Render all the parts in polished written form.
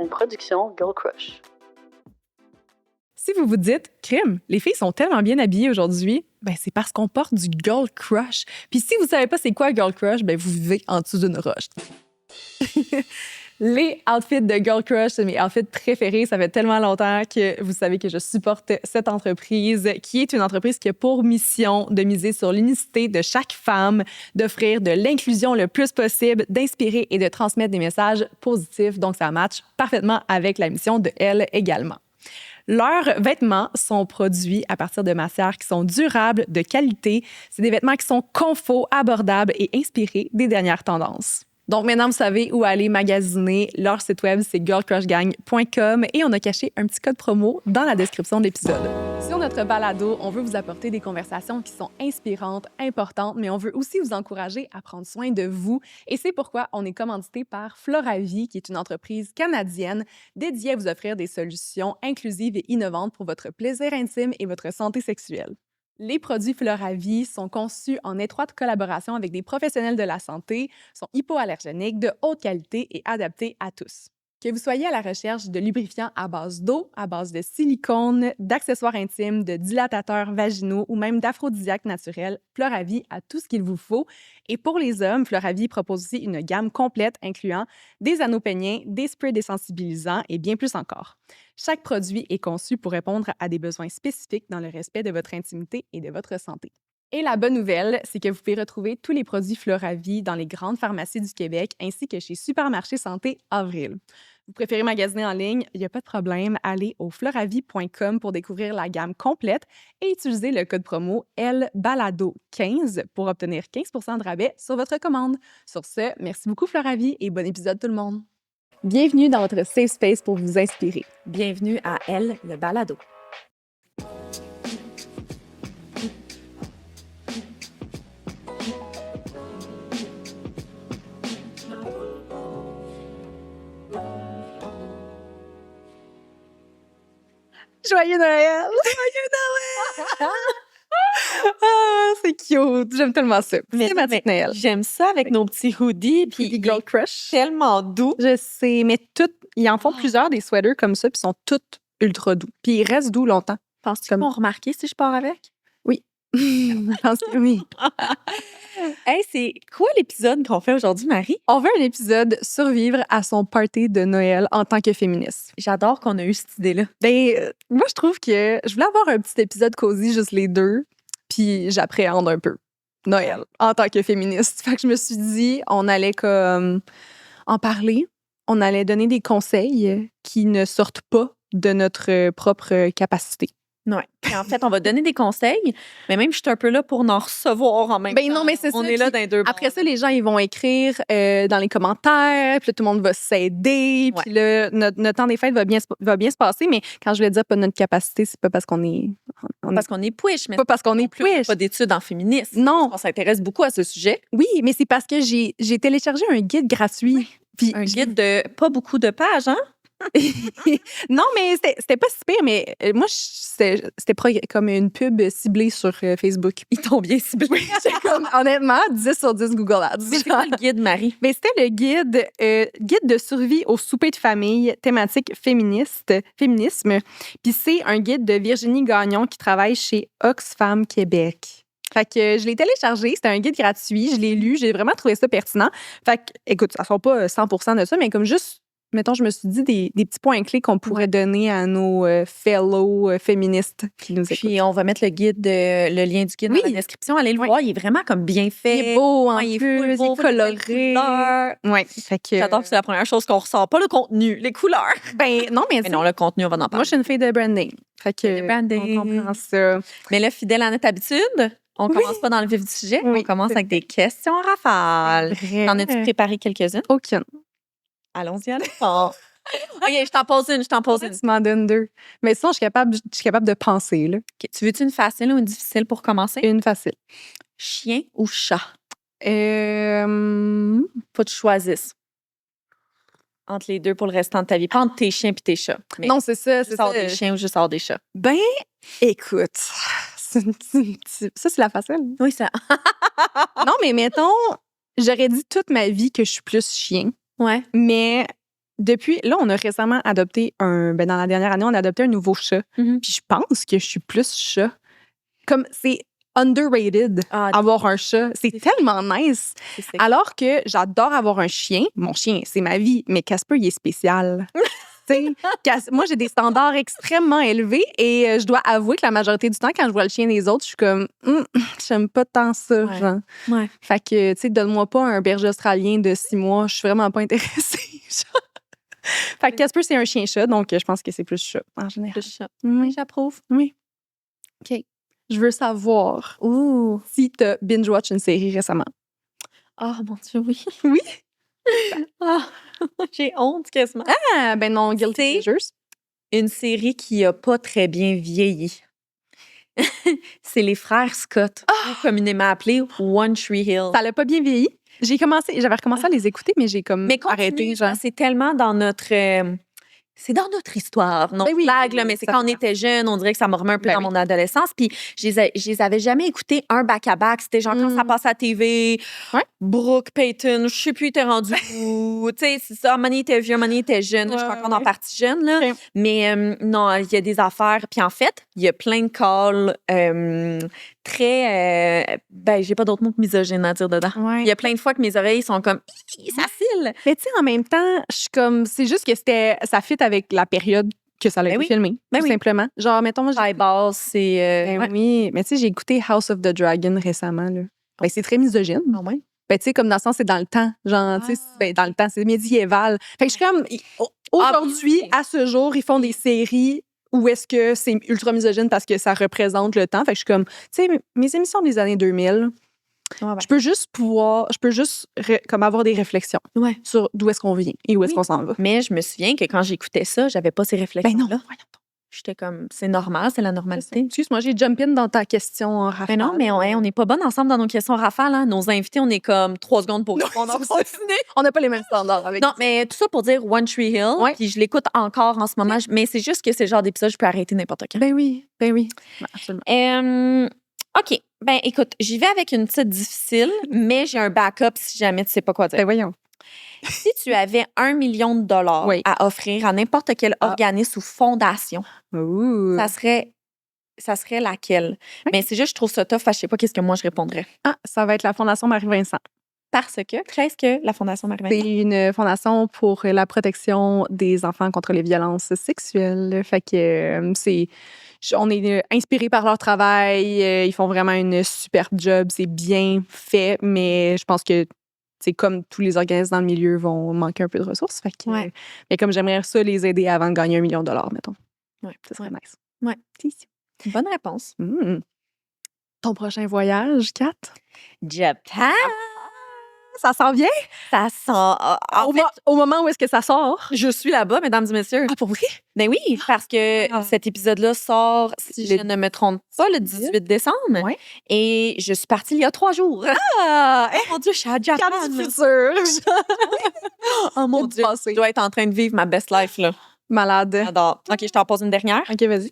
une production Girl Crush. Si vous vous dites « Crime, les filles sont tellement bien habillées aujourd'hui », ben c'est parce qu'on porte du Girl Crush. Puis si vous savez pas c'est quoi Girl Crush, ben vous vivez en dessous d'une roche. Les outfits de Girl Crush, c'est mes outfits préférés. Ça fait tellement longtemps que vous savez que je supporte cette entreprise, qui est une entreprise qui a pour mission de miser sur l'unicité de chaque femme, d'offrir de l'inclusion le plus possible, d'inspirer et de transmettre des messages positifs. Donc, ça matche parfaitement avec la mission de Elle également. Leurs vêtements sont produits à partir de matières qui sont durables, de qualité. C'est des vêtements qui sont confos, abordables et inspirés des dernières tendances. Donc maintenant, vous savez où aller magasiner. Leur site web, c'est girlcrushgang.com et on a caché un petit code promo dans la description de l'épisode. Sur notre balado, on veut vous apporter des conversations qui sont inspirantes, importantes, mais on veut aussi vous encourager à prendre soin de vous. Et c'est pourquoi on est commandité par Floravie, qui est une entreprise canadienne dédiée à vous offrir des solutions inclusives et innovantes pour votre plaisir intime et votre santé sexuelle. Les produits Floravie sont conçus en étroite collaboration avec des professionnels de la santé, sont hypoallergéniques, de haute qualité et adaptés à tous. Que vous soyez à la recherche de lubrifiants à base d'eau, à base de silicone, d'accessoires intimes, de dilatateurs vaginaux ou même d'aphrodisiaques naturels, Floravie a tout ce qu'il vous faut. Et pour les hommes, Floravie propose aussi une gamme complète incluant des anneaux peignants, des sprays désensibilisants et bien plus encore. Chaque produit est conçu pour répondre à des besoins spécifiques dans le respect de votre intimité et de votre santé. Et la bonne nouvelle, c'est que vous pouvez retrouver tous les produits Floravie dans les grandes pharmacies du Québec ainsi que chez Supermarché Santé Avril. Vous préférez magasiner en ligne? Il n'y a pas de problème. Allez au floravie.com pour découvrir la gamme complète et utiliser le code promo LBALADO15 pour obtenir 15 % de rabais sur votre commande. Sur ce, merci beaucoup Floravie et bon épisode tout le monde. Bienvenue dans votre safe space pour vous inspirer. Bienvenue à Elle, le balado. Joyeux Noël! Joyeux Noël! Ah, c'est cute! J'aime tellement ça. Thématique Noël. J'aime ça avec nos petits hoodies. Puis Puis Girl Crush. Tellement doux. Je sais, mais toutes, ils en font plusieurs des sweaters comme ça, puis sont toutes ultra doux. Puis ils restent doux longtemps. Penses-tu qu'ils vont remarquer si je pars avec? Oui. Je pense que oui. Hey, c'est quoi l'épisode qu'on fait aujourd'hui, Marie? On veut un épisode survivre à son party de Noël en tant que féministe. J'adore qu'on a eu cette idée-là. Ben, moi, je trouve que je voulais avoir un petit épisode cosy, juste les deux, puis j'appréhende un peu Noël en tant que féministe. Fait que je me suis dit, on allait comme en parler, on allait donner des conseils qui ne sortent pas de notre propre capacité. Ouais. Puis en fait, on va donner des conseils, mais même je suis un peu là pour en recevoir en même temps. Ben non, mais c'est ça. On est là dans les deux. Après ça, les gens, ils vont écrire dans les commentaires, puis là, tout le monde va s'aider, puis là, notre temps des fêtes va bien se passer, mais quand je vais dire pas notre capacité, c'est pas parce qu'on est... Parce qu'on est push, mais pas parce qu'on est push. Pas d'études en féminisme. Non. On s'intéresse beaucoup à ce sujet. Oui, mais c'est parce que j'ai téléchargé un guide gratuit. Oui. Puis un guide de pas beaucoup de pages, hein? Non, mais c'était pas si pire, mais moi, c'était comme une pub ciblée sur Facebook. Ils t'ont bien ciblé. Comme, honnêtement, 10 sur 10 Google Ads. Mais c'est quoi le guide, Marie? Mais c'était le guide de survie au souper de famille, thématique féminisme. Puis c'est un guide de Virginie Gagnon qui travaille chez Oxfam Québec. Fait que je l'ai téléchargé, c'était un guide gratuit, je l'ai lu, j'ai vraiment trouvé ça pertinent. Fait que, écoute, ça ne sort pas 100% de ça, mais comme juste, mettons, je me suis dit des petits points clés qu'on pourrait donner à nos fellow féministes qui nous écoutent. Puis on va mettre le lien du guide dans la description. Allez le voir, il est vraiment comme bien fait. Il est beau en il plus, il est coloré. Ouais, fait que j'adore que c'est la première chose qu'on ressort, pas le contenu, les couleurs. Ben non, mais non, le contenu, on va en parler. Moi, je suis une fille de branding. Fait que branding. On comprend ça. Mais là, fidèle à notre habitude, on commence pas dans le vif du sujet. On commence avec des questions rafales. T'en as-tu préparé quelques-unes? Aucune. Allons-y, allez. OK, je t'en pose une. Tu m'en donnes deux. Mais sinon, je suis capable de penser, là. Okay. Tu veux-tu une facile ou une difficile pour commencer? Une facile. Chien ou chat? Faut que tu choisisses. Entre les deux pour le restant de ta vie. Pas entre tes chiens et tes chats. Non, c'est ça. Juste hors des chiens ou juste hors des chats. Ben, écoute, ça, c'est la facile. Oui, ça. Non, mais mettons, j'aurais dit toute ma vie que je suis plus chien. Ouais. Mais Là, on a récemment adopté dans la dernière année, on a adopté un nouveau chat. Mhm. Puis je pense que je suis plus chat. Comme c'est underrated Ah, avoir un chat. C'est tellement nice. c'est Alors que j'adore avoir un chien. Mon chien, c'est ma vie. Mais Casper, il est spécial. Moi, j'ai des standards extrêmement élevés et je dois avouer que la majorité du temps, quand je vois le chien des autres, je suis comme, j'aime pas tant ça. Ouais. Genre. Ouais. Fait que, tu sais, donne-moi pas un berger australien de 6 mois, je suis vraiment pas intéressée. Fait que Casper, c'est un chien-chat, donc je pense que c'est plus chat en général. Plus chat. Oui, J'approuve. oui. OK. Je veux savoir si t'as binge-watch une série récemment. Oh mon Dieu, oui. Oui? Ah, j'ai honte quasiment. Ah, ben non, Guilty C'est- Pleasures. Une série qui a pas très bien vieilli. C'est les frères Scott, ou communément appelés One Tree Hill. Ça l'a pas bien vieilli. J'avais recommencé à les écouter, mais j'ai comme Mais arrêté. Genre. c'est tellement dans notre... c'est dans notre histoire. Non, Ben oui, blague, là, mais c'est ça quand on fait était jeune, on dirait que ça me remet un peu Ben dans oui. mon adolescence. Puis je les avais jamais écoutés un back-à-back. C'était genre quand ça passait à la TV, Ouais. Brooke, Peyton, je sais plus, il était rendu où. Tu sais, c'est ça. Mani était vieux, Mani était jeune. Là, je suis encore dans la partie jeune. Là. Ok. Mais non, il y a des affaires. Puis en fait, il y a plein de calls très... ben, j'ai pas d'autres mots que misogynes à dire dedans. Ouais. Il y a plein de fois que mes oreilles sont comme... ça file! Mais tu sais, en même temps, je suis comme. C'est juste que ça fit avec la période que ça a été oui. filmé. Ben tout oui. simplement. Genre, mettons, moi, High Balls, c'est... Ben ouais. oui, mais tu sais, j'ai écouté House of the Dragon récemment. Là. Ben, c'est très misogyne. Ah ouais? Ben, tu sais, comme dans le sens, c'est dans le temps. Genre, tu sais, ben, dans le temps, c'est médiéval. Fait que je suis comme, aujourd'hui, à ce jour, ils font des séries où est-ce que c'est ultra misogyne parce que ça représente le temps. Fait que je suis comme, tu sais, mes émissions des années 2000, je peux juste comme avoir des réflexions Ouais. sur d'où est-ce qu'on vient et où est-ce qu'on s'en va. Mais je me souviens que quand j'écoutais ça, j'avais pas ces Ben réflexions-là. non, J'étais comme, c'est normal, c'est la normalité. excuse-moi, j'ai jump in dans ta question, Raphaël. Mais non, mais on n'est pas bonnes ensemble dans nos questions rafales. Hein. Nos invités, on est comme 3 secondes pour répondre. On n'a pas les mêmes standards avec Non, mais tout ça pour dire One Tree Hill, Ouais. puis je l'écoute encore en ce moment, mais c'est juste que c'est le genre d'épisode je peux arrêter n'importe quand. Ben oui. Ben, absolument. OK. Ben écoute, j'y vais avec une petite difficile, mais j'ai un backup si jamais tu sais pas quoi dire. Ben voyons. Si tu avais $1 million Oui. à offrir à n'importe quel organisme ou fondation, Ouh. ça serait laquelle? Mais c'est juste, je trouve ça tough, parce que je sais pas qu'est-ce que moi je répondrais. Ah, ça va être la Fondation Marie-Vincent. Parce que, qu'est-ce que la Fondation Marie-Vincent? C'est une fondation pour la protection des enfants contre les violences sexuelles. Fait que on est inspiré par leur travail. Ils font vraiment une superbe job. C'est bien fait, mais je pense que c'est comme tous les organismes dans le milieu vont manquer un peu de ressources. Fait que, Ouais. mais comme j'aimerais ça les aider avant de gagner $1 million, mettons. Ouais. Ça serait nice. Ouais. Bonne réponse. Ton prochain voyage, Kat? Japan! Ça s'en vient? Ça sent... en fait, Au moment où est-ce que ça sort? je suis là-bas, mesdames et messieurs. Ah, pour vrai? Ben oui, parce que cet épisode-là sort, si je Le ne me trompe pas, le 18 décembre. Ouais. Et je suis partie il y a 3 jours. Ah! Oh mon Dieu, je suis à Japan. Kat du futur! Oh mon Du Dieu, passé. je dois être en train de vivre ma best life, là. Malade. J'adore. OK, je t'en pose une dernière. OK, vas-y.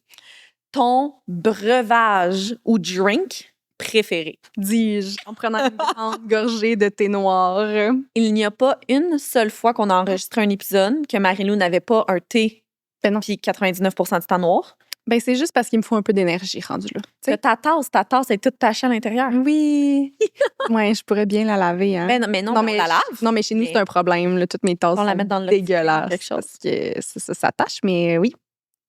Ton breuvage ou drink préféré? Dis-je, en prenant une grande gorgée de thé noir. Il n'y a pas une seule fois qu'on a enregistré un épisode que Marie-Lou n'avait pas un thé Ben non. puis 99% du temps noir. Ben, c'est juste parce qu'il me faut un peu d'énergie rendu là. Que ta tasse est toute tachée à l'intérieur. Oui. Ouais, je pourrais bien la laver. Hein. Ben non, mais on la lave. Non, mais chez nous, Mais- c'est un problème. Là. Toutes mes tasses On la sont met dans le dégueulasses. quelque chose. Parce que ça tâche, mais oui.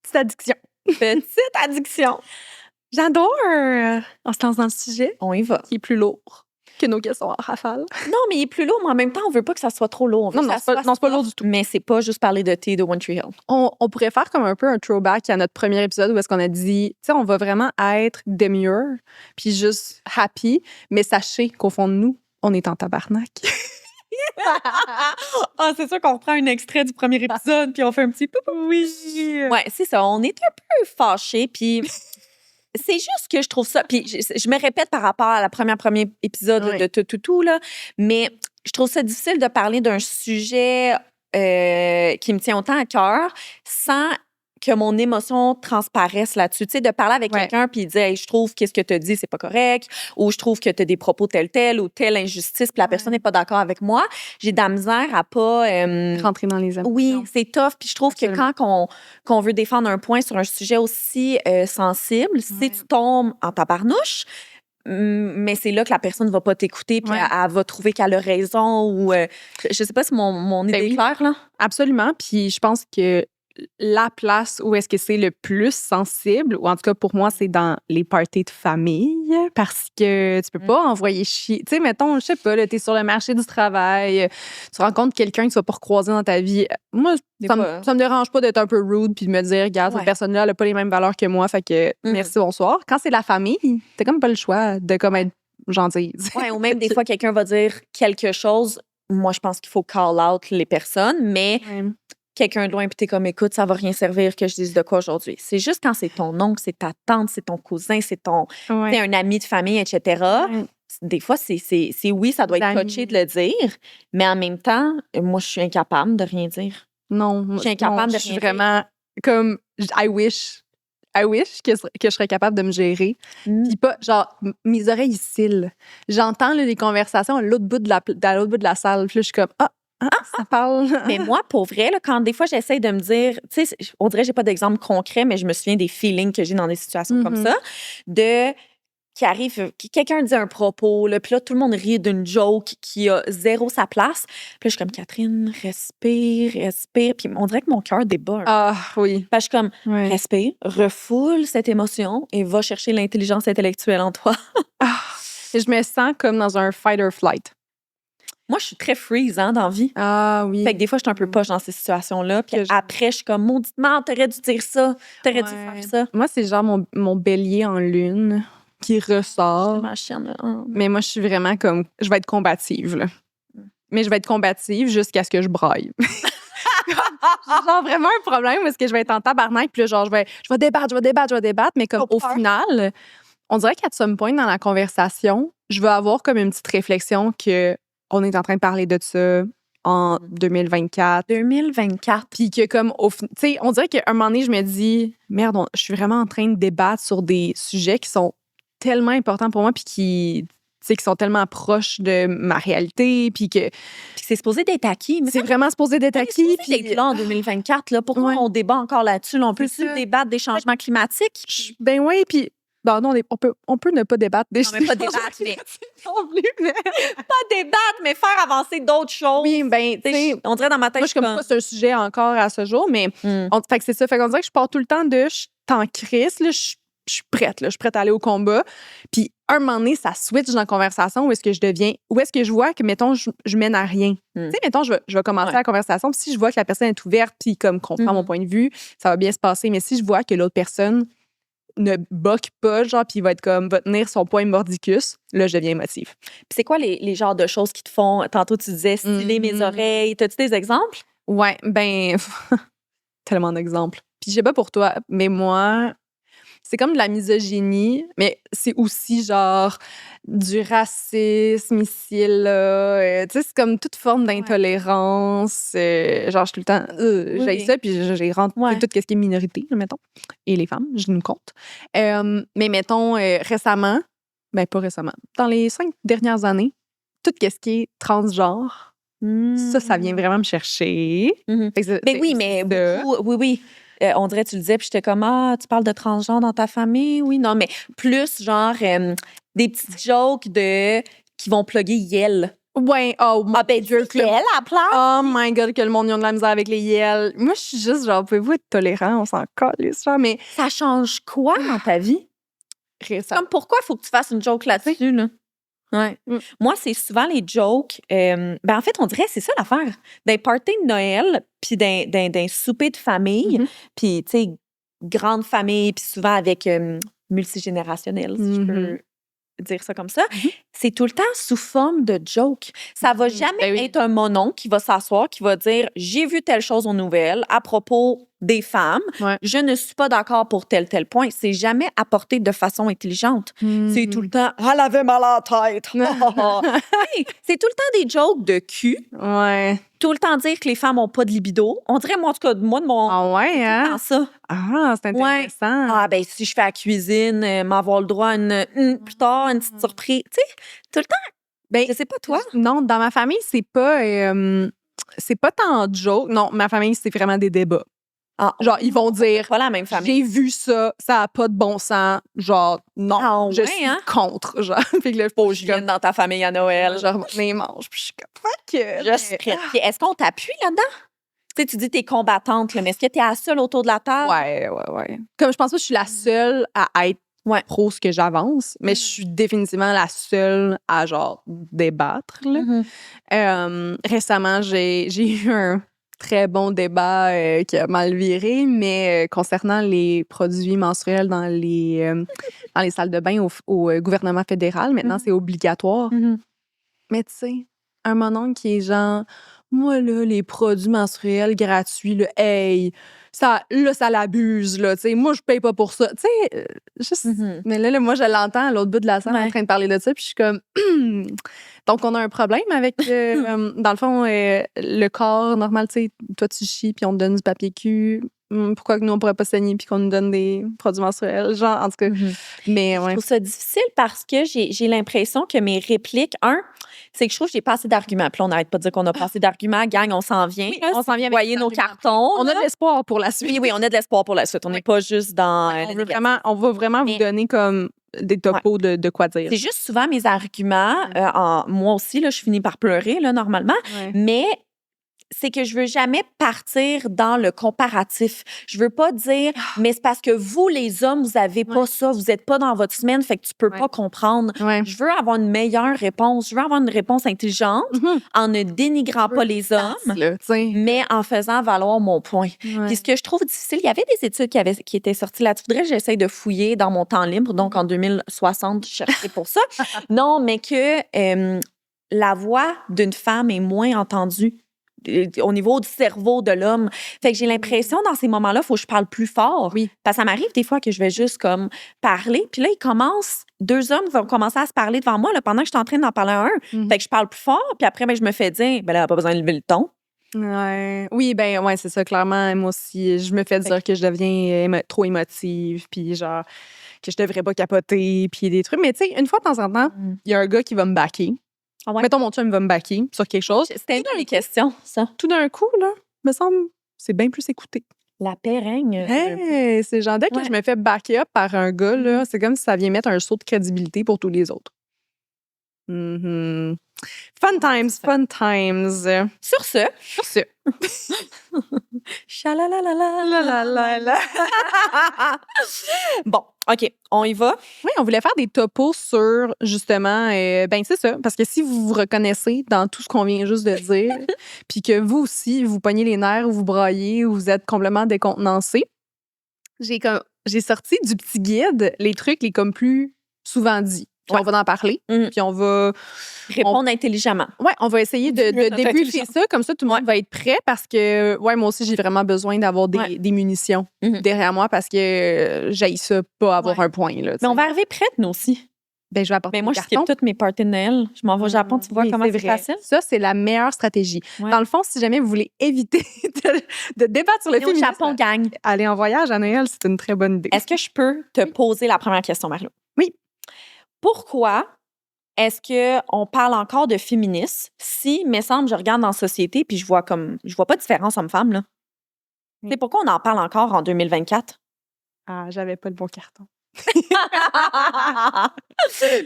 Petite addiction. Petite addiction. J'adore. On se lance dans le sujet On y va. qui est plus lourd que nos questions en rafale. Non, mais il est plus lourd, mais en même temps, on veut pas que ça soit trop lourd. On veut Non, que non, ça soit c'est pas lourd du tout. Mais c'est pas juste parler de thé de One Tree Hill. On pourrait faire comme un peu un throwback à notre premier épisode où est-ce qu'on a dit, tu sais, on va vraiment être demure puis juste happy, mais sachez qu'au fond de nous, on est en tabarnak. Ah, c'est sûr qu'on reprend un extrait du premier épisode puis on fait un petit poup. Oui. Ouais, c'est ça. On est un peu fâchés puis c'est juste que je trouve ça. Puis je me répète par rapport à la premier épisode Ouais. de tout là, mais je trouve ça difficile de parler d'un sujet qui me tient autant à cœur sans que mon émotion transparaisse là-dessus. Tu sais, de parler avec Ouais. quelqu'un puis dire hey, « je trouve qu'est-ce que tu as dit, c'est pas correct » ou « je trouve que tu as des propos telle ou telle injustice » puis la personne n'est pas d'accord avec moi, j'ai de la misère à pas... Rentrer dans les émotions. oui, c'est tough. Puis je trouve Absolument. que quand qu'on veut défendre un point sur un sujet aussi sensible, si tu tombes en tabarnouche, mais c'est là que la personne ne va pas t'écouter puis Ouais. elle va trouver qu'elle a raison ou... je sais pas si mon idée oui. est claire, là. Absolument. Puis je pense que la place où est-ce que c'est le plus sensible, ou en tout cas pour moi, c'est dans les parties de famille, parce que tu peux pas envoyer chier. Tu sais, mettons, je sais pas, là, t'es sur le marché du travail, tu rencontres quelqu'un que tu vas pas recroiser dans ta vie. Moi, Des ça fois. me dérange pas d'être un peu rude puis de me dire, regarde, Ouais. cette personne-là, elle a pas les mêmes valeurs que moi, fait que merci, bonsoir. Quand c'est la famille, t'as comme pas le choix de comme être gentille. Ouais, ou même des fois, quelqu'un va dire quelque chose. Moi, je pense qu'il faut call out les personnes, mais quelqu'un de loin, puis t'es comme, écoute, ça va rien servir que je dise de quoi aujourd'hui. C'est juste quand c'est ton oncle, c'est ta tante, c'est ton cousin, c'est Ouais. un ami de famille, etc. Ouais. Des fois, c'est oui, ça doit être Amis. touché de le dire, mais en même temps, moi, je suis incapable de rien dire. Non, Je suis incapable de je suis rien vraiment comme I wish que je serais capable de me gérer. Puis pas genre mes oreilles cillent. J'entends là, les conversations à l'autre bout de la salle. Puis là, je suis comme ça parle. Mais moi, pour vrai, là, quand des fois, j'essaie de me dire, tu sais, on dirait que j'ai pas d'exemple concret, mais je me souviens des feelings que j'ai dans des situations comme ça, qui arrive, quelqu'un dit un propos, là, puis là, tout le monde rit d'une joke qui a zéro sa place. Puis là, je suis comme, Catherine, respire. Puis on dirait que mon cœur débat. Ah oui. Parce que je suis comme, Ouais. respire, refoule cette émotion et va chercher l'intelligence intellectuelle en toi. Et je me sens comme dans un fight or flight. Moi, je suis très freeze, dans la vie. Ah oui. Fait que des fois, je suis un peu poche dans ces situations-là. Puis Que je- après, je suis comme, mauditement, t'aurais dû dire ça. T'aurais dû Ouais. faire ça. Moi, c'est genre mon bélier en lune qui ressort. Ma chienne, là. Mais moi, je suis vraiment comme. Je vais être combative, là. Mais je vais être combative jusqu'à ce que je braille. J'ai genre vraiment un problème parce que je vais être en tabarnak, puis là, genre, je vais débattre, mais comme Trop au peur. final, on dirait qu'à some point dans la conversation, je vais avoir comme une petite réflexion que on est en train de parler de ça en 2024. 2024. Puis que comme, tu sais, on dirait qu'à un moment donné, je me dis, merde, je suis vraiment en train de débattre sur des sujets qui sont tellement importants pour moi, puis qui sont tellement proches de ma réalité, puis que Puis c'est supposé d'être acquis. Mais c'est vraiment supposé d'être acquis. puis Puis, là en 2024, là, pourquoi Ouais. on débat encore là-dessus? Là, on C'est peut-tu ça. débattre des changements climatiques? ben oui, puis ben non, on peut ne pas débattre des Non, mais pas débattre, mais non plus, mais- pas débattre, mais faire avancer d'autres choses. Oui, ben, tu Tu sais, sais, on dirait dans ma tête, moi, je suis comme pas, c'est un sujet encore à ce jour, mais fait que c'est ça. Fait qu'on dirait que je pars tout le temps de, je suis en crise, là, je suis prête, là, je suis prête à aller au combat. Puis, un moment donné, ça switch dans la conversation où est-ce que je vois que, mettons, je mène à rien. Tu sais, mettons, je vais commencer la conversation, puis si je vois que la personne est ouverte, puis comme comprend mon point de vue, ça va bien se passer. Mais si je vois que l'autre personne ne boque pas, genre, puis va tenir son point mordicus, là, je deviens émotive. Puis c'est quoi les genres de choses qui te font... Tantôt, tu disais styler mes oreilles. T'as-tu des exemples? Ouais, ben, tellement d'exemples. Puis je sais pas pour toi, mais moi, c'est comme de la misogynie, mais c'est aussi genre du racisme ici et là. Tu sais, c'est comme toute forme d'intolérance. Genre, je suis tout le temps, j'ai ça, puis j'ai rentré tout ce qui est minorité, mettons. Et les femmes, je nous compte. Mais mettons, récemment, ben pas récemment, dans les 5 dernières années, tout ce qui est transgenre, ça vient vraiment me chercher. Fait que Ben oui, mais beaucoup, oui. On dirait, tu le disais, puis j'étais comme, tu parles de transgenre dans ta famille? Oui, non, mais plus genre des petites jokes qui vont plugger Yel. Ouais, oh mon ben Dieu, dis Yel à place. Oh my God, que le monde, ils ont de la misère avec les yels. Moi, je suis juste genre, pouvez-vous être tolérant? On s'en calisse, genre, mais Ça change quoi dans ta vie? récemment. Comme pourquoi il faut que tu fasses une joke là-dessus, là? Ouais. Moi, c'est souvent les jokes. Ben en fait, on dirait c'est ça l'affaire. D'un party de Noël, puis d'un souper de famille, puis tu sais, grande famille, puis souvent avec multigénérationnel, si je peux dire ça comme ça. c'est tout le temps sous forme de joke. Ça va jamais être un monon qui va s'asseoir, qui va dire « J'ai vu telle chose aux nouvelles à propos des femmes. Je ne suis pas d'accord pour tel point. » C'est jamais apporté de façon intelligente. C'est tout le temps « Elle avait mal à la tête. » Hey, c'est tout le temps des jokes de cul. Tout le temps dire que les femmes n'ont pas de libido. On dirait, moi, en tout cas, moi, de mon... Ah ouais, hein? ça. Ah, c'est intéressant. Ah, ben si je fais la cuisine, m'avoir le droit à plus tard, une petite surprise. Tu sais, tout le temps. Ben, je sais pas, toi. Non, dans ma famille, c'est pas tant joke. Non, ma famille, c'est vraiment des débats. Ah, genre, ils vont dire, pas la même famille. J'ai vu ça, ça n'a pas de bon sens. Genre, non, je suis contre. Genre, puis là, faut que je vienne dans ta famille à Noël. Genre, les manges. Puis je suis comme, fuck. Je suis prête. Puis est-ce qu'on t'appuie là-dedans? Tu sais, tu dis t'es combattante, là, mais est-ce que t'es la seule autour de la table? Ouais. Comme je pense pas que je suis la seule à être pro ce que j'avance, mais je suis définitivement la seule à, genre, débattre. Là. Récemment, j'ai eu un très bon débat qui a mal viré, mais concernant les produits menstruels dans les salles de bain au gouvernement fédéral, maintenant, c'est obligatoire. Mais tu sais, un mon oncle qui est genre, moi, là, les produits menstruels gratuits, là, hey, ça l'abuse, là, tu sais, moi, je paye pas pour ça. Tu sais, juste... Mais là, moi, je l'entends à l'autre bout de la salle en train de parler de ça, puis je suis comme, donc, on a un problème avec, dans le fond, le corps normal, tu sais, toi, tu chies, puis on te donne du papier cul. Pourquoi que nous, on pourrait pas saigner puis qu'on nous donne des produits menstruels? Genre, en tout cas, mais Je trouve ça difficile parce que j'ai l'impression que mes répliques, c'est que je trouve que j'ai pas assez d'arguments. Puis là, on n'arrête pas de dire qu'on a pas assez d'arguments. Gang, on s'en vient. Oui, on s'en vient avec voyez nos cartons. On a de l'espoir pour la suite. Oui, on a de l'espoir pour la suite. On n'est pas juste dans... on va vraiment vous donner comme des topos de quoi dire. C'est juste souvent mes arguments. Moi aussi, là, je finis par pleurer, là, normalement. Mais... c'est que je veux jamais partir dans le comparatif. Je veux pas dire, mais c'est parce que vous, les hommes, vous avez pas ça, vous êtes pas dans votre semaine, fait que tu peux pas comprendre. Je veux avoir une meilleure réponse. Je veux avoir une réponse intelligente en ne dénigrant pas les hommes, mais en faisant valoir mon point. Puis ce que je trouve difficile, il y avait des études qui étaient sorties là-dessus. Faudrait que j'essaye de fouiller dans mon temps libre, donc en 2060, je chercherai pour ça. Non, mais que la voix d'une femme est moins entendue au niveau du cerveau de l'homme. Fait que j'ai l'impression, dans ces moments-là, il faut que je parle plus fort. Parce que ça m'arrive des fois que je vais juste comme parler. Puis là, deux hommes vont commencer à se parler devant moi là, pendant que je suis en train d'en parler à un. Fait que je parle plus fort. Puis après, je me fais dire, ben là, pas besoin de lever le ton. Oui, c'est ça, clairement. Moi aussi, je me fais dire que je deviens trop émotive. Puis genre, que je devrais pas capoter. Puis des trucs. Mais tu sais, une fois de temps en temps, il y a un gars qui va me backer. Mettons, mon chum va me backer sur quelque chose. C'était une des questions, ça. Tout d'un coup, là, me semble, c'est bien plus écouté. La paix règne. C'est genre, dès que je me fais backer up par un gars, là, c'est comme si ça vient mettre un saut de crédibilité pour tous les autres. Fun times. Sur ce. Chalalalala. Bon, OK, on y va. Oui, on voulait faire des topos sur, justement, c'est ça, parce que si vous vous reconnaissez dans tout ce qu'on vient juste de dire, puis que vous aussi, vous pognez les nerfs ou vous braillez ou vous êtes complètement décontenancé, j'ai sorti du petit guide les trucs les comme plus souvent dits. Puis on va en parler, puis on va... répondre intelligemment. Oui, on va essayer de débriefer ça, comme ça tout le monde va être prêt parce que, moi aussi, j'ai vraiment besoin d'avoir des munitions derrière moi parce que j'haïs ça pas avoir un point. Là, mais on va arriver prête, nous aussi. Ben, je vais apporter moi, je skip toutes mes parties de Noël. Je m'en vais au Japon, tu vois comment c'est facile? Ça, c'est la meilleure stratégie. Dans le fond, si jamais vous voulez éviter de débattre sur le féminisme... au Japon, gang. Aller en voyage à Noël, c'est une très bonne idée. Est-ce que je peux te poser la première question, Marie-Lou? Oui. Pourquoi est-ce qu'on parle encore de féminisme si, me semble, je regarde dans la société puis je vois pas de différence homme-femme, là? C'est pourquoi on en parle encore en 2024? Ah, j'avais pas le bon carton.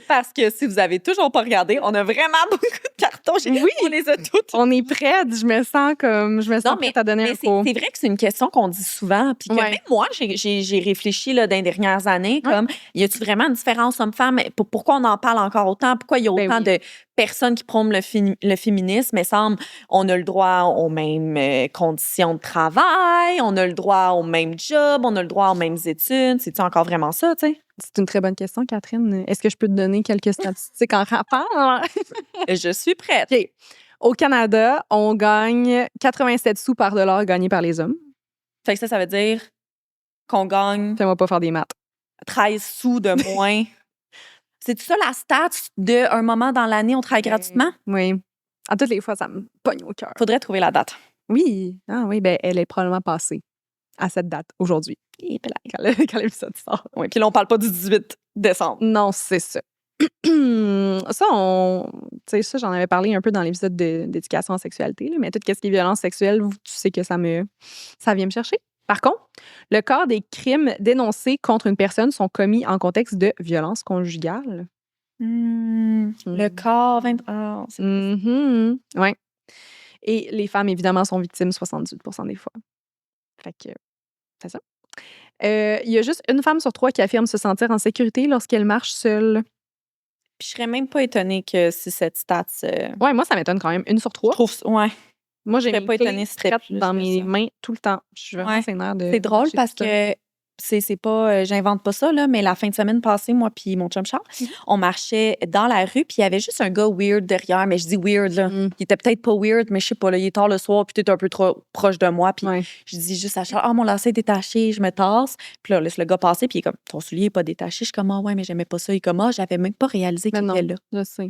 Parce que si vous avez toujours pas regardé, on a vraiment beaucoup de cartons. On les a toutes. On est prête. Je me sens prête à donner un cours. C'est vrai que c'est une question qu'on dit souvent. Puis que même moi, j'ai réfléchi là, dans les dernières années, comme, y a-t-il vraiment une différence homme-femme? Pourquoi on en parle encore autant? Pourquoi il y a autant de personne qui prône le féminisme, mais semble on a le droit aux mêmes conditions de travail, on a le droit au même job, on a le droit aux mêmes études. C'est-tu encore vraiment ça, tu sais? C'est une très bonne question, Catherine. Est-ce que je peux te donner quelques statistiques en rapport? Je suis prête. OK. Au Canada, on gagne 87 sous par dollar gagné par les hommes. Fait que ça veut dire qu'on gagne Fais-moi pas faire des maths. 13 sous de moins. C'est ça la stat d'un moment dans l'année, on travaille gratuitement? Oui. À toutes les fois, ça me pogne au cœur. Faudrait trouver la date. Oui. Ah oui, ben elle est probablement passée à cette date, aujourd'hui, Et puis là, quand l'épisode sort. oui, puis là, on parle pas du 18 décembre. Non, c'est ça. Ça, tu sais, ça, j'en avais parlé un peu dans l'épisode d'éducation en sexualité, là, mais tout ce qui est violence sexuelle, tu sais que ça vient me chercher. Par contre, le quart des crimes dénoncés contre une personne sont commis en contexte de violence conjugale. Le corps, 20... Ah, c'est Oui. Et les femmes, évidemment, sont victimes 78% des fois. Fait que, c'est ça. Il y a juste une femme sur 3 qui affirme se sentir en sécurité lorsqu'elle marche seule. Puis je serais même pas étonnée que si cette stat... Ouais, moi, ça m'étonne quand même. 1 sur 3. Je trouve... Ouais. Moi, j'ai serais mes pas clés étonnée si c'était prêtes plus dans que mes ça. mains tout le temps. Je suis vraiment Ouais. sénère de... C'est drôle marcher parce toute seule. que c'est pas... j'invente pas ça, là, mais la fin de semaine passée, moi puis mon chum Charles, on marchait dans la rue, puis il y avait juste un gars weird derrière, mais je dis weird, là. Il était peut-être pas weird, mais je sais pas, là, il est tard le soir, puis t'es un peu trop proche de moi, puis Ouais. je dis juste à Charles, « Ah, mon lacet est détaché, je me tasse. » Puis là, laisse le gars passer, puis il est comme, « Ton soulier est pas détaché. » Je suis comme, « Ah ouais, mais j'aimais pas ça. » Il est comme, « Ah, j'avais même pas réalisé Mais qu'il non, était là. » je sais.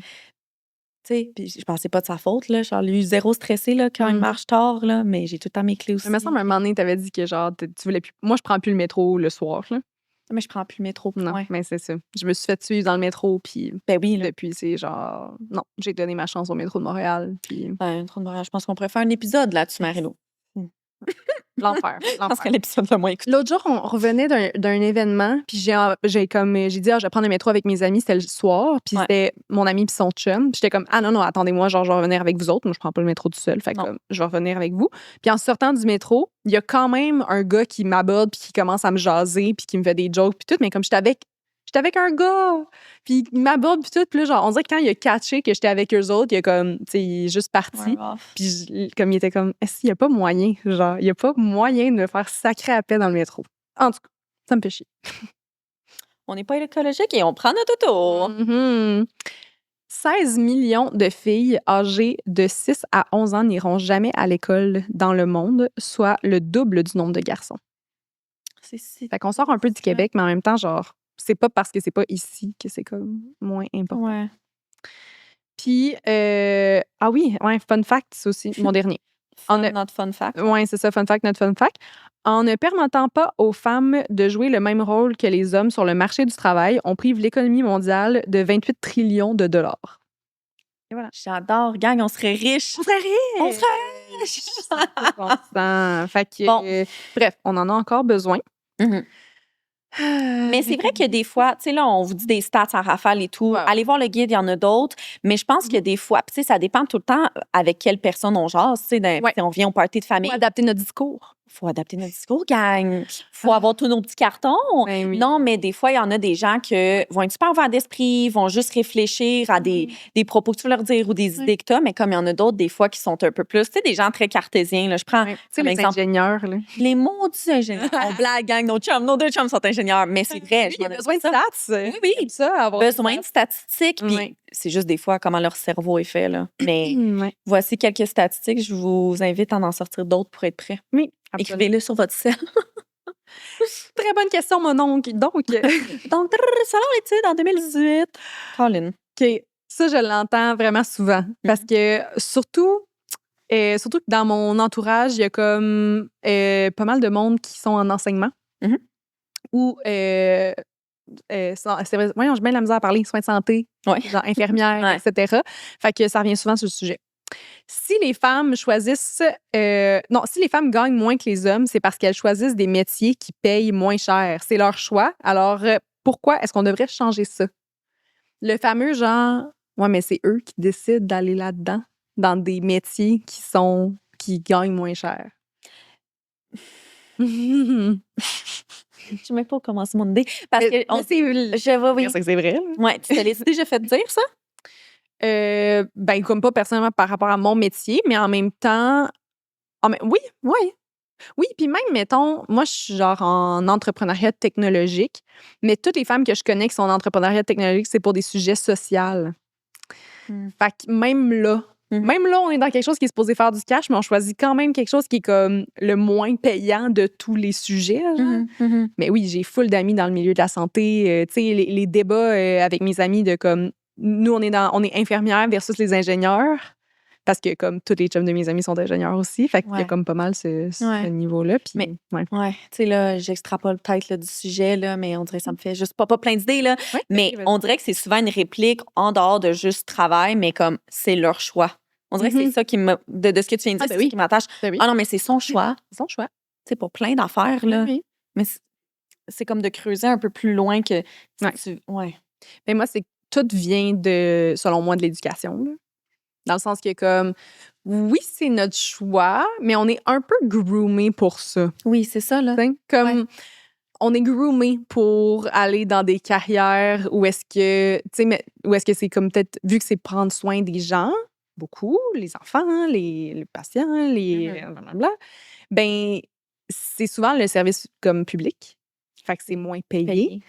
Tu sais, puis je pensais pas de sa faute, là. Charles, il est zéro stressé, là, quand il marche tard, là, mais j'ai tout le temps mes clés aussi. Mais il me semble, à un moment donné, t'avais dit que, genre, tu voulais plus... Moi, je prends plus le métro le soir, là. Mais je prends plus le métro, Non, point. mais c'est ça. Je me suis fait suivre dans le métro, puis Ben oui, là. depuis, c'est genre... Non, j'ai donné ma chance au métro de Montréal, puis... Ben, trop de mariage. Je pense qu'on pourrait faire un épisode là-dessus, Marie-Lou. L'enfer. Je serait l'épisode le moins écouté. L'autre jour, on revenait d'un événement, puis j'ai dit, je vais prendre le métro avec mes amis, c'était le soir, puis c'était mon ami puis son chum. Puis j'étais comme, ah non, attendez-moi, genre, je vais revenir avec vous autres. Moi, je prends pas le métro tout seul, fait que je vais revenir avec vous. Puis en sortant du métro, il y a quand même un gars qui m'aborde, puis qui commence à me jaser, puis qui me fait des jokes, puis tout, mais comme j'étais avec un gars, puis il m'aborde, puis tout, puis là, genre, on dirait que quand il a catché que j'étais avec eux autres, il a comme, tu sais, il est juste parti. Puis comme il était comme, est-ce qu'il y a pas moyen, genre, il y a pas moyen de me faire sacrer à paix dans le métro. En tout cas, ça me fait chier. On n'est pas écologique et on prend notre auto. 16 millions de filles âgées de 6 à 11 ans n'iront jamais à l'école dans le monde, soit le double du nombre de garçons. Fait qu'on sort un peu du Québec, mais en même temps, genre, c'est pas parce que c'est pas ici que c'est comme moins important. Ouais. Puis, ah oui, ouais, fun fact, c'est aussi mon dernier. Notre fun fact. Oui, c'est ça, fun fact, notre fun fact. En ne permettant pas aux femmes de jouer le même rôle que les hommes sur le marché du travail, on prive l'économie mondiale de 28 trillions de dollars. Et voilà. J'adore. Gang, on serait riches. On serait riches! On serait riches! Constant. Fait que, bref, on en a encore besoin. Mais c'est vrai que des fois, tu sais, là, on vous dit des stats en rafale et tout. Ouais. Allez voir le guide, il y en a d'autres. Mais je pense que des fois, tu sais, ça dépend tout le temps avec quelle personne on jase. Tu sais, on vient au party de famille. Faut adapter notre discours. Faut adapter notre discours, gang. Faut avoir tous nos petits cartons. Ben oui. Non, mais des fois, il y en a des gens qui vont être super ouverts d'esprit, vont juste réfléchir à des propos que tu veux leur dire ou des idées que tu as, mais comme il y en a d'autres, des fois, qui sont un peu plus, tu sais, des gens très cartésiens. Là. Je prends, Tu sais, les exemple, ingénieurs, là. les maudits ingénieurs. On blague, gang, nos deux chums sont ingénieurs, mais c'est vrai. Il y a besoin de stats. Oui. J'aime ça, avoir Besoin de statistiques, puis Ouais. c'est juste des fois comment leur cerveau est fait. Là. Mais Ouais. voici quelques statistiques. Je vous invite à en sortir d'autres pour être prêts. Oui. Écrivez-le sur votre sel. Très bonne question, mon oncle. Donc, Selon l'étude en 2018. Colin. OK, ça, je l'entends vraiment souvent. Parce que surtout que dans mon entourage, il y a comme pas mal de monde qui sont en enseignement. Ou, c'est vrai, voyons, j'ai bien la misère à parler, soins de santé, genre infirmière, etc. Fait que ça revient souvent sur le sujet. Si les femmes si les femmes gagnent moins que les hommes, c'est parce qu'elles choisissent des métiers qui payent moins cher. C'est leur choix. Alors, pourquoi est-ce qu'on devrait changer ça? Le fameux genre, ouais, mais c'est eux qui décident d'aller là-dedans, dans des métiers qui gagnent moins cher. Je sais même pas comment c'est mon idée. Parce que c'est je vais, oui. c'est vrai. Ouais, tu te l'as déjà fait dire, ça? Ben, comme pas personnellement par rapport à mon métier, mais en même temps. Oui, oui. Oui, puis même, mettons, moi, je suis genre en entrepreneuriat technologique, mais toutes les femmes que je connais qui sont en entrepreneuriat technologique, c'est pour des sujets sociaux. Fait que même là, on est dans quelque chose qui est supposé faire du cash, mais on choisit quand même quelque chose qui est comme le moins payant de tous les sujets. Genre. Mais oui, j'ai full d'amis dans le milieu de la santé. Tu sais, les débats avec mes amis de comme, nous, on est infirmières versus les ingénieurs. Parce que comme tous les chums de mes amis sont ingénieurs aussi, fait qu'il y a comme pas mal ce niveau-là. Puis, mais tu sais là, j'extrapole peut-être là, du sujet là, mais on dirait que ça me fait juste pas plein d'idées là. Ouais, mais on dirait que c'est souvent une réplique en dehors de juste travail, mais comme c'est leur choix. On dirait que c'est ça qui me de ce que tu viens de dire, c'est ça qui m'attache. Ah non, mais c'est son choix. C'est son choix. C'est pour plein d'affaires là. Mais c'est comme de creuser un peu plus loin que Mais moi, c'est que tout vient selon moi, de l'éducation. Là. Dans le sens que, comme, oui, c'est notre choix, mais on est un peu groomé pour ça. Oui, c'est ça, là. Comme, on est groomé pour aller dans des carrières où est-ce que c'est comme peut-être, vu que c'est prendre soin des gens, beaucoup, les enfants, les patients, blablabla, ben, c'est souvent le service comme public. Fait que c'est moins payé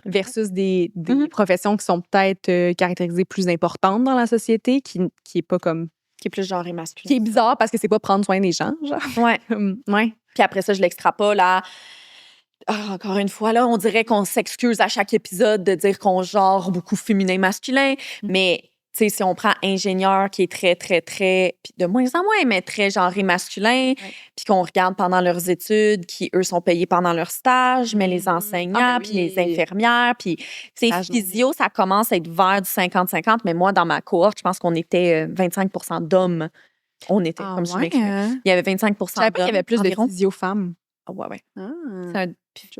versus des professions qui sont peut-être caractérisées plus importantes dans la société, qui est pas comme... Qui est plus genre et masculin. Qui est bizarre parce que c'est pas prendre soin des gens, genre. Ouais. Ouais. Puis après ça, je l'extrapole à... encore une fois, là, on dirait qu'on s'excuse à chaque épisode de dire qu'on genre beaucoup féminin-masculin, mais... Tu sais, si on prend ingénieur qui est très, très, très, puis de moins en moins, mais très genré masculin, puis qu'on regarde pendant leurs études, qui, eux, sont payés pendant leur stage, mais les enseignants, puis les infirmières, puis, tu sais, physio, ça commence à être vers du 50-50, mais moi, dans ma cohorte, je pense qu'on était 25 d'hommes. On était, comme je m'explique. Il y avait 25 d'hommes. Je savais pas qu'il y avait plus de physio-femmes. Ouais.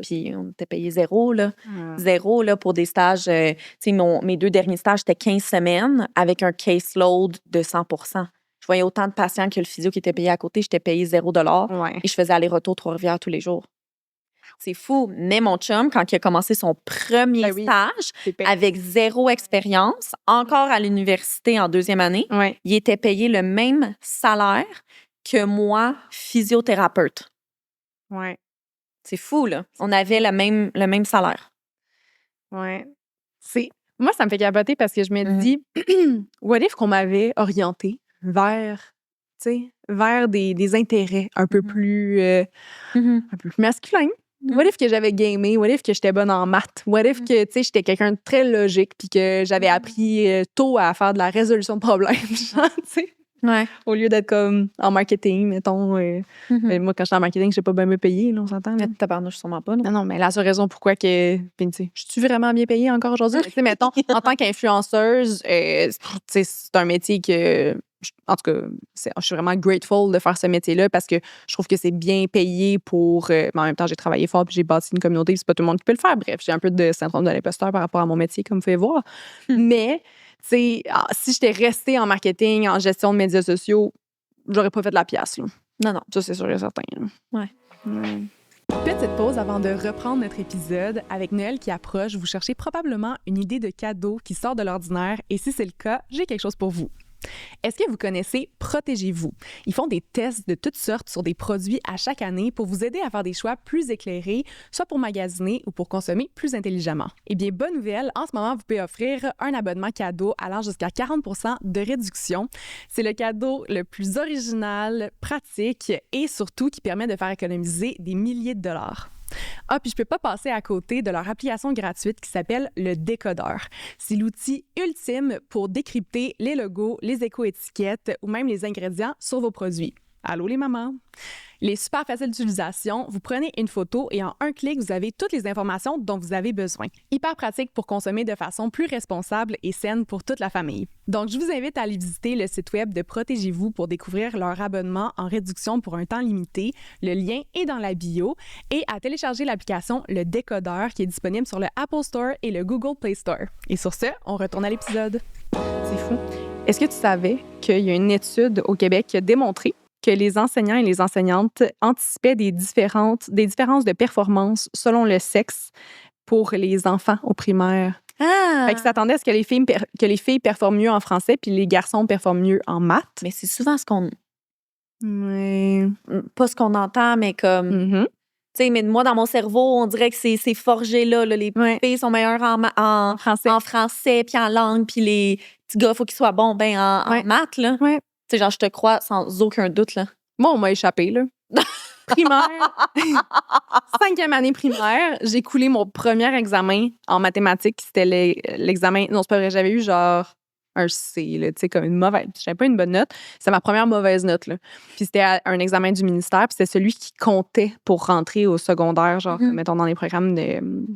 Puis on était payé zéro, là. Zéro, là, pour des stages. Tu sais, mes 2 derniers stages, c'était 15 semaines avec un caseload de 100 Je voyais autant de patients que le physio qui était payé à côté. J'étais payé $0 et je faisais aller-retour Trois-Rivières tous les jours. C'est fou. Mais mon chum, quand il a commencé son premier stage, avec 0 expérience, encore à l'université en 2e année, il était payé le même salaire que moi, physiothérapeute. Ouais. C'est fou, là. On avait le même salaire. Ouais. Moi, ça me fait capoter parce que je me dis, what if qu'on m'avait orienté vers des intérêts un peu plus masculins? What if que j'avais gamé? What if que j'étais bonne en maths? What if que, tu sais, j'étais quelqu'un de très logique puis que j'avais appris tôt à faire de la résolution de problèmes, genre, tu sais? Ouais. Au lieu d'être comme en marketing, mettons. Mais moi, quand j'étais en marketing, je sais pas bien me payer, là, on s'entend. Mais tabarnouche, sûrement pas, non? Non, mais la seule raison pourquoi que. Tu sais, je suis vraiment bien payée encore aujourd'hui? Tu sais, mettons, en tant qu'influenceuse, c'est un métier que. En tout cas, je suis vraiment grateful de faire ce métier-là parce que je trouve que c'est bien payé pour. Mais en même temps, j'ai travaillé fort puis j'ai bâti une communauté, c'est pas tout le monde qui peut le faire. Bref, j'ai un peu de syndrome de l'imposteur par rapport à mon métier, comme vous pouvez voir. Mais. Si j'étais restée en marketing, en gestion de médias sociaux, j'aurais pas fait de la pièce. Là. Non. Ça, c'est sûr et certain. Ouais. Petite pause avant de reprendre notre épisode. Avec Noël qui approche, vous cherchez probablement une idée de cadeau qui sort de l'ordinaire. Et si c'est le cas, j'ai quelque chose pour vous. Est-ce que vous connaissez Protégez-vous? Ils font des tests de toutes sortes sur des produits à chaque année pour vous aider à faire des choix plus éclairés, soit pour magasiner ou pour consommer plus intelligemment. Eh bien, bonne nouvelle, en ce moment, vous pouvez offrir un abonnement cadeau allant jusqu'à 40 % de réduction. C'est le cadeau le plus original, pratique et surtout qui permet de faire économiser des milliers de dollars. Ah, puis je peux pas passer à côté de leur application gratuite qui s'appelle le Décodeur. C'est l'outil ultime pour décrypter les logos, les éco-étiquettes ou même les ingrédients sur vos produits. Allô les mamans? Il est super facile d'utilisation. Vous prenez une photo et en un clic, vous avez toutes les informations dont vous avez besoin. Hyper pratique pour consommer de façon plus responsable et saine pour toute la famille. Donc, je vous invite à aller visiter le site web de Protégez-vous pour découvrir leur abonnement en réduction pour un temps limité. Le lien est dans la bio et à télécharger l'application Le Décodeur qui est disponible sur le Apple Store et le Google Play Store. Et sur ce, on retourne à l'épisode. C'est fou. Est-ce que tu savais qu'il y a une étude au Québec qui a démontré que les enseignants et les enseignantes anticipaient des différences de performance selon le sexe pour les enfants au primaire. Ah! Fait qu'ils s'attendaient à ce que les filles performent mieux en français puis les garçons performent mieux en maths. Mais c'est souvent ce qu'on... Ouais. Pas ce qu'on entend, mais comme... Mhm. Tu sais, mais moi, dans mon cerveau, on dirait que c'est forgé là. Les Ouais. filles sont meilleures en Français. français, puis en langue, puis les petits gars, il faut qu'ils soient bons en Ouais. maths, là. Ouais. Tu sais, genre, je te crois sans aucun doute, là. Moi, on m'a échappé, là. Primaire, 5e année primaire, j'ai coulé mon premier examen en mathématiques. C'était l'examen... Non, c'est pas vrai, j'avais eu genre un C, là, tu sais, comme une mauvaise... J'avais pas une bonne note. C'était ma première mauvaise note, là. Puis c'était un examen du ministère, puis c'était celui qui comptait pour rentrer au secondaire, genre, mettons, dans les programmes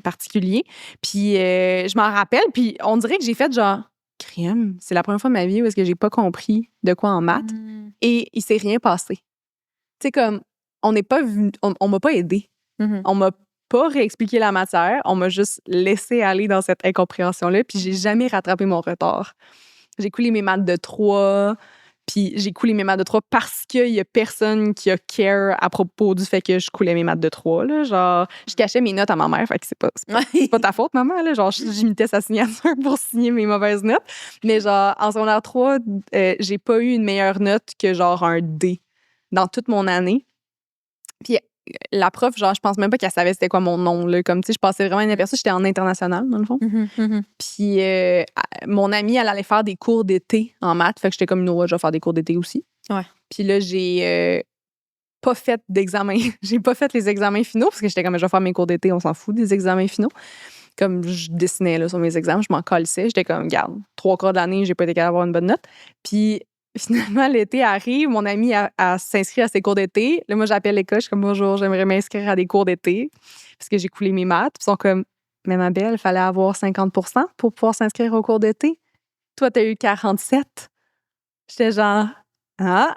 particuliers. Puis je m'en rappelle, puis on dirait que j'ai fait genre... Crème, c'est la première fois de ma vie où est-ce que j'ai pas compris de quoi en maths. Et il s'est rien passé. Tu sais, comme, on m'a pas aidé. On m'a pas réexpliqué la matière. On m'a juste laissé aller dans cette incompréhension-là. Puis j'ai jamais rattrapé mon retard. J'ai coulé mes maths de 3. Puis j'ai coulé mes maths de 3 parce qu'il y a personne qui a care à propos du fait que je coulais mes maths de 3. Là. Genre, je cachais mes notes à ma mère. Fait que c'est pas ta faute, maman. Là. Genre, j'imitais sa signature pour signer mes mauvaises notes. Mais genre, en secondaire 3, j'ai pas eu une meilleure note que genre un D dans toute mon année. Puis la prof, genre, je pense même pas qu'elle savait c'était quoi mon nom. Là. Comme, tu sais, je passais vraiment inaperçue. J'étais en international, dans le fond. Puis mon amie, elle allait faire des cours d'été en maths. Fait que j'étais comme, je vais faire des cours d'été aussi. Ouais. Puis là, j'ai pas fait d'examen. J'ai pas fait les examens finaux parce que j'étais comme, je vais faire mes cours d'été, on s'en fout des examens finaux. Comme je dessinais là, sur mes examens, je m'en colissais. J'étais comme, regarde, 3/4 de l'année, j'ai pas été capable d'avoir une bonne note. Puis finalement, l'été arrive, mon amie s'inscrit à ses cours d'été. Là, moi, j'appelle l'école, je suis comme, bonjour, j'aimerais m'inscrire à des cours d'été parce que j'ai coulé mes maths. Puis ils sont comme, mais ma belle, il fallait avoir 50 pour pouvoir s'inscrire au cours d'été. Toi, t'as eu 47. J'étais genre, ah,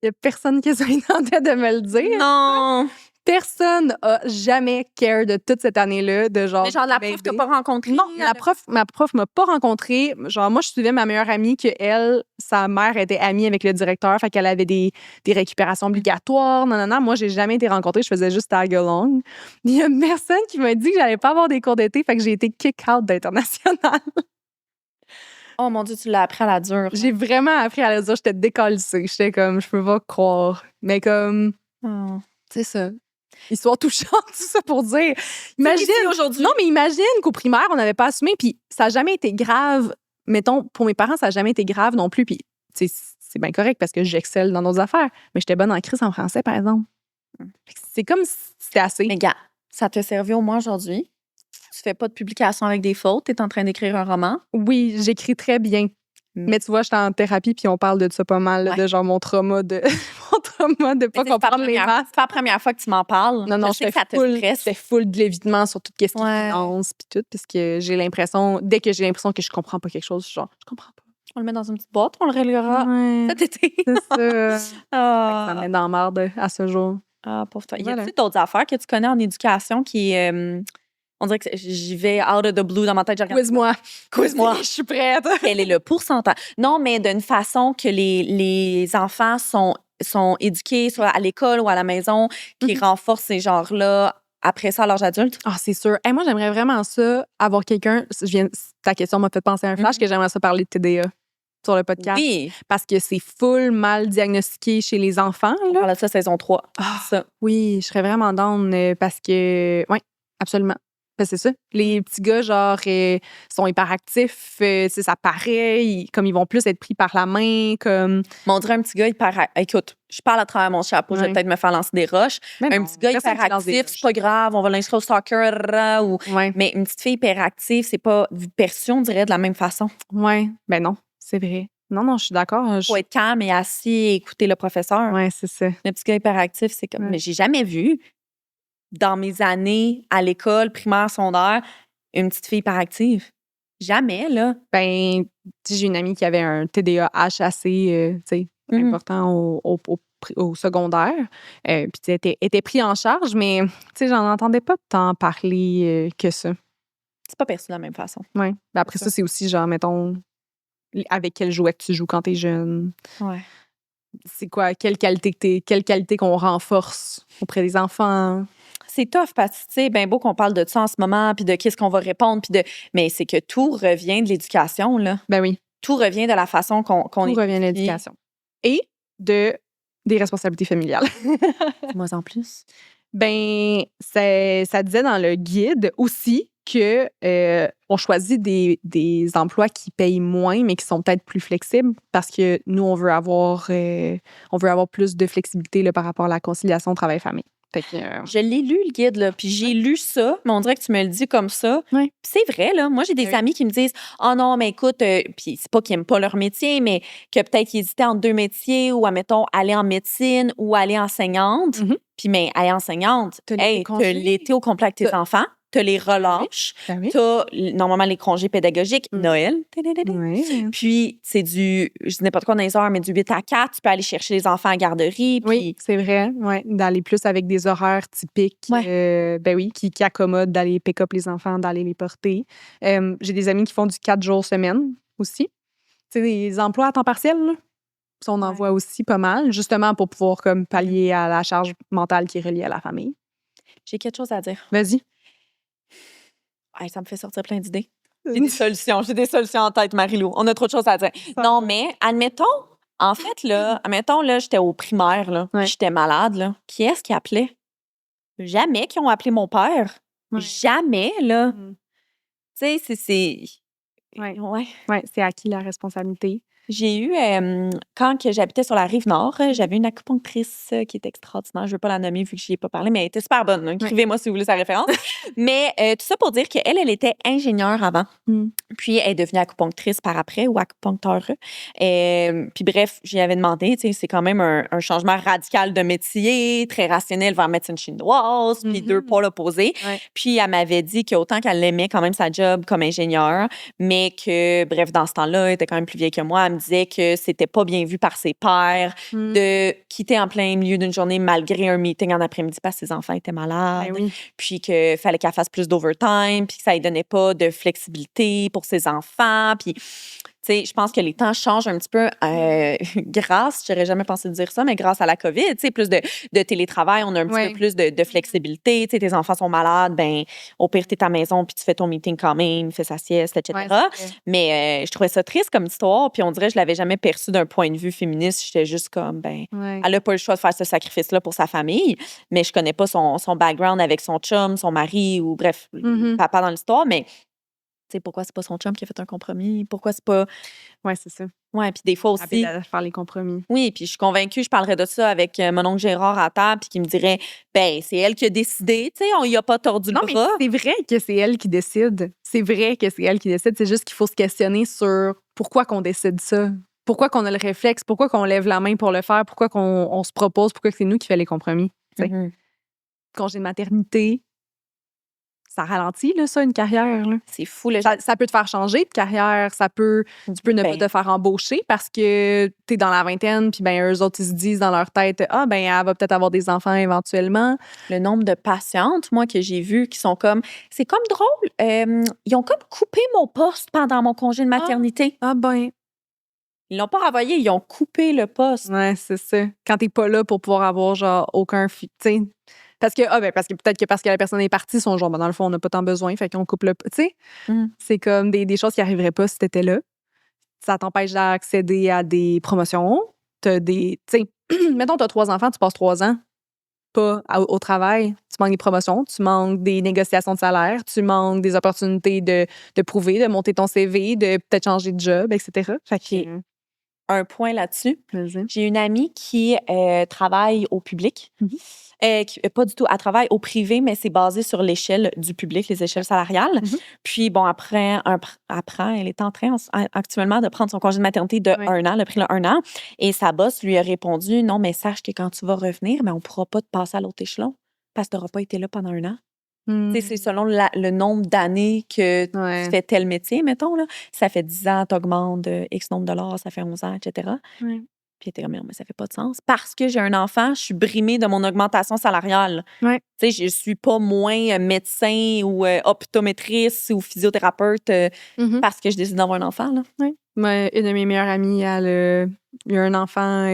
il y a personne qui s'est tenté de me le dire. Non! Personne a jamais care de toute cette année-là, de genre. Mais genre, la prof t'as pas rencontré? Non, ma prof m'a pas rencontrée. Genre, moi, je suivais ma meilleure amie que elle, sa mère était amie avec le directeur, fait qu'elle avait des récupérations obligatoires. Non. Moi, j'ai jamais été rencontrée, je faisais juste tag along. Il y a personne qui m'a dit que j'allais pas avoir des cours d'été, fait que j'ai été kick out d'international. Oh mon Dieu, tu l'as appris à la dure. J'ai vraiment appris à la dure. J'étais décalissée. J'étais comme, je peux pas croire. Mais comme, c'est ça. Histoire touchante, tout ça pour dire. Imagine aujourd'hui. Non, mais imagine qu'au primaire, on n'avait pas assumé, puis ça n'a jamais été grave. Mettons, pour mes parents, ça n'a jamais été grave non plus. Puis, c'est bien correct parce que j'excelle dans nos affaires. Mais j'étais bonne en crise en français, par exemple. C'est comme si c'était assez. Mais gars, ça t'a servi au moins aujourd'hui. Tu fais pas de publication avec des fautes. Tu es en train d'écrire un roman. Oui, j'écris très bien. Mais tu vois, j'étais en thérapie, puis on parle de ça pas mal, là, de genre mon trauma de pas comprendre les maths. C'est pas la première fois que tu m'en parles. Non, je sais que ça te stresse. Je fais full de l'évitement sur tout ce qui est finance, puis tout, parce que j'ai l'impression, dès que j'ai l'impression que je comprends pas quelque chose, genre, je comprends pas. On le met dans une petite boîte, on le réglera cet été. C'est ça. Ça me met dans la marde à ce jour. Ah, pauvre toi. Y a-t-il d'autres affaires que tu connais en éducation qui... on dirait que j'y vais out of the blue dans ma tête. Quiz-moi. Je suis prête. Quel est le pourcentage? Non, mais d'une façon que les enfants sont éduqués, soit à l'école ou à la maison, qui renforcent ces genres-là après ça à l'âge adulte? Ah, c'est sûr. Hey, moi, j'aimerais vraiment ça, avoir quelqu'un... Ta question m'a fait penser à un flash que j'aimerais ça parler de TDA sur le podcast. Oui. Parce que c'est full mal diagnostiqué chez les enfants. Là. On parle de ça saison 3. Ça. Oui, je serais vraiment down parce que... Oui, absolument. C'est ça. Les petits gars, genre, sont hyperactifs. Ça paraît. Comme ils vont plus être pris par la main. Comme... Mais on dirait un petit gars hyper... Écoute, je parle à travers mon chapeau. Je vais peut-être me faire lancer des roches. Mais un petit gars hyperactif, c'est pas grave. On va l'inscrire au soccer. Mais une petite fille hyperactive, c'est pas perçu, on dirait, de la même façon. Oui. Ben non, c'est vrai. Non, je suis d'accord. Faut être calme et assis et écouter le professeur. Oui, c'est ça. Le petit gars hyperactif, c'est comme... Mais j'ai jamais vu... dans mes années à l'école, primaire, secondaire, une petite fille hyperactive. Jamais, là. Ben, j'ai une amie qui avait un TDAH assez, important au secondaire. Puis, était pris en charge, mais, j'en entendais pas tant parler que ça. C'est pas perçu de la même façon. Oui. Après ça, c'est aussi, genre, mettons, avec quel jouet que tu joues quand t'es jeune. Ouais. C'est quoi, quelle qualité qu'on renforce auprès des enfants? c'est tough parce que, tu sais, ben beau qu'on parle de ça en ce moment, puis de qu'est-ce qu'on va répondre, mais c'est que tout revient de l'éducation, là. Ben oui, Tout revient de la façon qu'on tout revient de l'éducation. Et des responsabilités familiales. Dis-moi en plus. Ben, ça disait dans le guide aussi que on choisit des emplois qui payent moins, mais qui sont peut-être plus flexibles parce que nous, on veut avoir plus de flexibilité là, par rapport à la conciliation travail-famille. Fait que, Je l'ai lu, le guide, là, puis j'ai lu ça, mais on dirait que tu me le dis comme ça. Ouais. Puis c'est vrai, là. Moi, j'ai des Oui. amis qui me disent « Oh non, mais écoute, puis c'est pas qu'ils aiment pas leur métier, mais que peut-être ils hésitaient entre 2 métiers ou, admettons, aller en médecine ou aller enseignante. Mhm. Puis, mais aller enseignante, T'as l'été hey, congé. t'as l'été au complet avec tes enfants, t'as les relâches, Ben oui. t'as normalement les congés pédagogiques, Noël. Oui. Puis, c'est je dis n'importe quoi dans les heures, mais du 8 à 4, tu peux aller chercher les enfants à la garderie. Puis, Oui, c'est vrai. Ouais, d'aller plus avec des horaires typiques. Ouais. Ben oui, qui accommodent d'aller pick-up les enfants, d'aller les porter. J'ai des amis qui font du 4 jours semaine aussi. Tu sais, des emplois à temps partiel, là. Ça, on en Ouais. voit aussi pas mal, justement pour pouvoir comme pallier à la charge mentale qui est reliée à la famille. j'ai quelque chose à dire. Vas-y. Hey, ça me fait sortir plein d'idées. J'ai des solutions en tête, Marie-Lou. On a trop de choses à dire. Non, mais admettons, en fait, là, j'étais au primaire, là, Ouais. puis j'étais malade, là. Qui est-ce qui appelait? Jamais qui ont appelé mon père. Ouais. Jamais, là. Mm. Tu sais, c'est... Ouais. Ouais. Ouais, c'est à qui la responsabilité? J'ai eu, quand que j'habitais sur la Rive-Nord, j'avais une acupunctrice qui était extraordinaire. Je ne veux pas la nommer vu que je n'y ai pas parlé, mais elle était super bonne. Écrivez-moi si vous voulez sa référence. Mais tout ça pour dire qu'elle, elle était ingénieure avant. Mm. Puis, elle est devenue acupunctrice par après ou acupuncteur. Puis, bref, j'y avais demandé, tu sais, c'est quand même un changement radical de métier, très rationnel vers médecine chinoise, puis deux pôles opposés. Ouais. Puis, elle m'avait dit qu'autant qu'elle aimait quand même sa job comme ingénieure, mais que, bref, dans ce temps-là, elle était quand même plus vieille que moi, elle me disait que c'était pas bien vu par ses pairs Mm. de quitter en plein milieu d'une journée malgré un meeting en après-midi parce que ses enfants étaient malades. Ben oui. Puis qu'il fallait qu'elle fasse plus d'overtime, puis que ça lui donnait pas de flexibilité pour ses enfants. Puis, tu sais, je pense que les temps changent un petit peu grâce, j'aurais jamais pensé dire ça, mais grâce à la COVID, tu sais, plus de télétravail, on a un petit peu plus de flexibilité. Tu sais, tes enfants sont malades, ben au pire, t'es à ta maison, puis tu fais ton meeting quand même, fais sa sieste, etc. Ouais, c'est vrai. Mais je trouvais ça triste comme histoire, puis on dirait que je l'avais jamais perçu d'un point de vue féministe. J'étais juste comme, ben, Ouais. elle a pas le choix de faire ce sacrifice-là pour sa famille, mais je connais pas son background avec son chum, son mari, ou bref, Mhm. papa dans l'histoire, mais tu sais, pourquoi c'est pas son chum qui a fait un compromis? Pourquoi c'est pas... Ouais, c'est ça. Ouais, puis des fois Rapide aussi... à faire les compromis. Oui, puis je suis convaincue, je parlerais de ça avec mon oncle Gérard à table, puis qui me dirait, ben, c'est elle qui a décidé, tu sais, on y a pas tordu Non, le mais bras. c'est vrai que c'est elle qui décide. C'est vrai que c'est elle qui décide. C'est juste qu'il faut se questionner sur pourquoi qu'on décide ça. Pourquoi qu'on a le réflexe, pourquoi qu'on lève la main pour le faire, pourquoi qu'on se propose, pourquoi que c'est nous qui fait les compromis. Tu sais. Mhm. Congé de maternité, ça ralentit, là, ça, une carrière. Là. C'est fou, là. Ça peut te faire changer de carrière, tu peux ne pas te faire embaucher parce que t'es dans la vingtaine, puis ben eux autres, ils se disent dans leur tête, ah, ben elle va peut-être avoir des enfants éventuellement. Le nombre de patientes, moi, que j'ai vues qui sont comme... C'est comme drôle. Ils ont comme coupé mon poste pendant mon congé de maternité. Ah, ben. Ils l'ont pas renvoyé, ils ont coupé le poste. Ouais, c'est ça. Quand t'es pas là pour pouvoir avoir, genre, aucun... Tu sais, parce que peut-être que parce que la personne est partie, son genre, ben, dans le fond, on n'a pas tant besoin, fait qu'on coupe le... Tu sais, c'est comme des choses qui arriveraient pas si t'étais là. Ça t'empêche d'accéder à des promotions. T'as des... Tu sais, mettons, t'as 3 enfants, tu passes 3 ans pas au travail. Tu manques des promotions, tu manques des négociations de salaire, tu manques des opportunités de prouver, de monter ton CV, de peut-être changer de job, etc. Fait que... Un point là-dessus. Vas-y. J'ai une amie qui travaille au public. Pas du tout, elle travaille au privé, mais c'est basé sur l'échelle du public, les échelles salariales. Puis, bon, après, elle est en train actuellement de prendre son congé de maternité de 1 an, elle a pris le 1 an. Et sa boss lui a répondu, non, mais sache que quand tu vas revenir, mais on ne pourra pas te passer à l'autre échelon parce que tu n'auras pas été là pendant 1 an. Tu sais, c'est selon le nombre d'années que tu fais tel métier, mettons. Là. Ça fait 10 ans, tu augmentes de X nombre de dollars, ça fait 11 ans, etc. Puis elle était comme, mais ça fait pas de sens. Parce que j'ai un enfant, je suis brimée de mon augmentation salariale. Tu sais, je suis pas moins médecin ou optométrice ou physiothérapeute parce que je décide d'avoir un enfant. Là. Une de mes meilleures amies, elle a eu un enfant,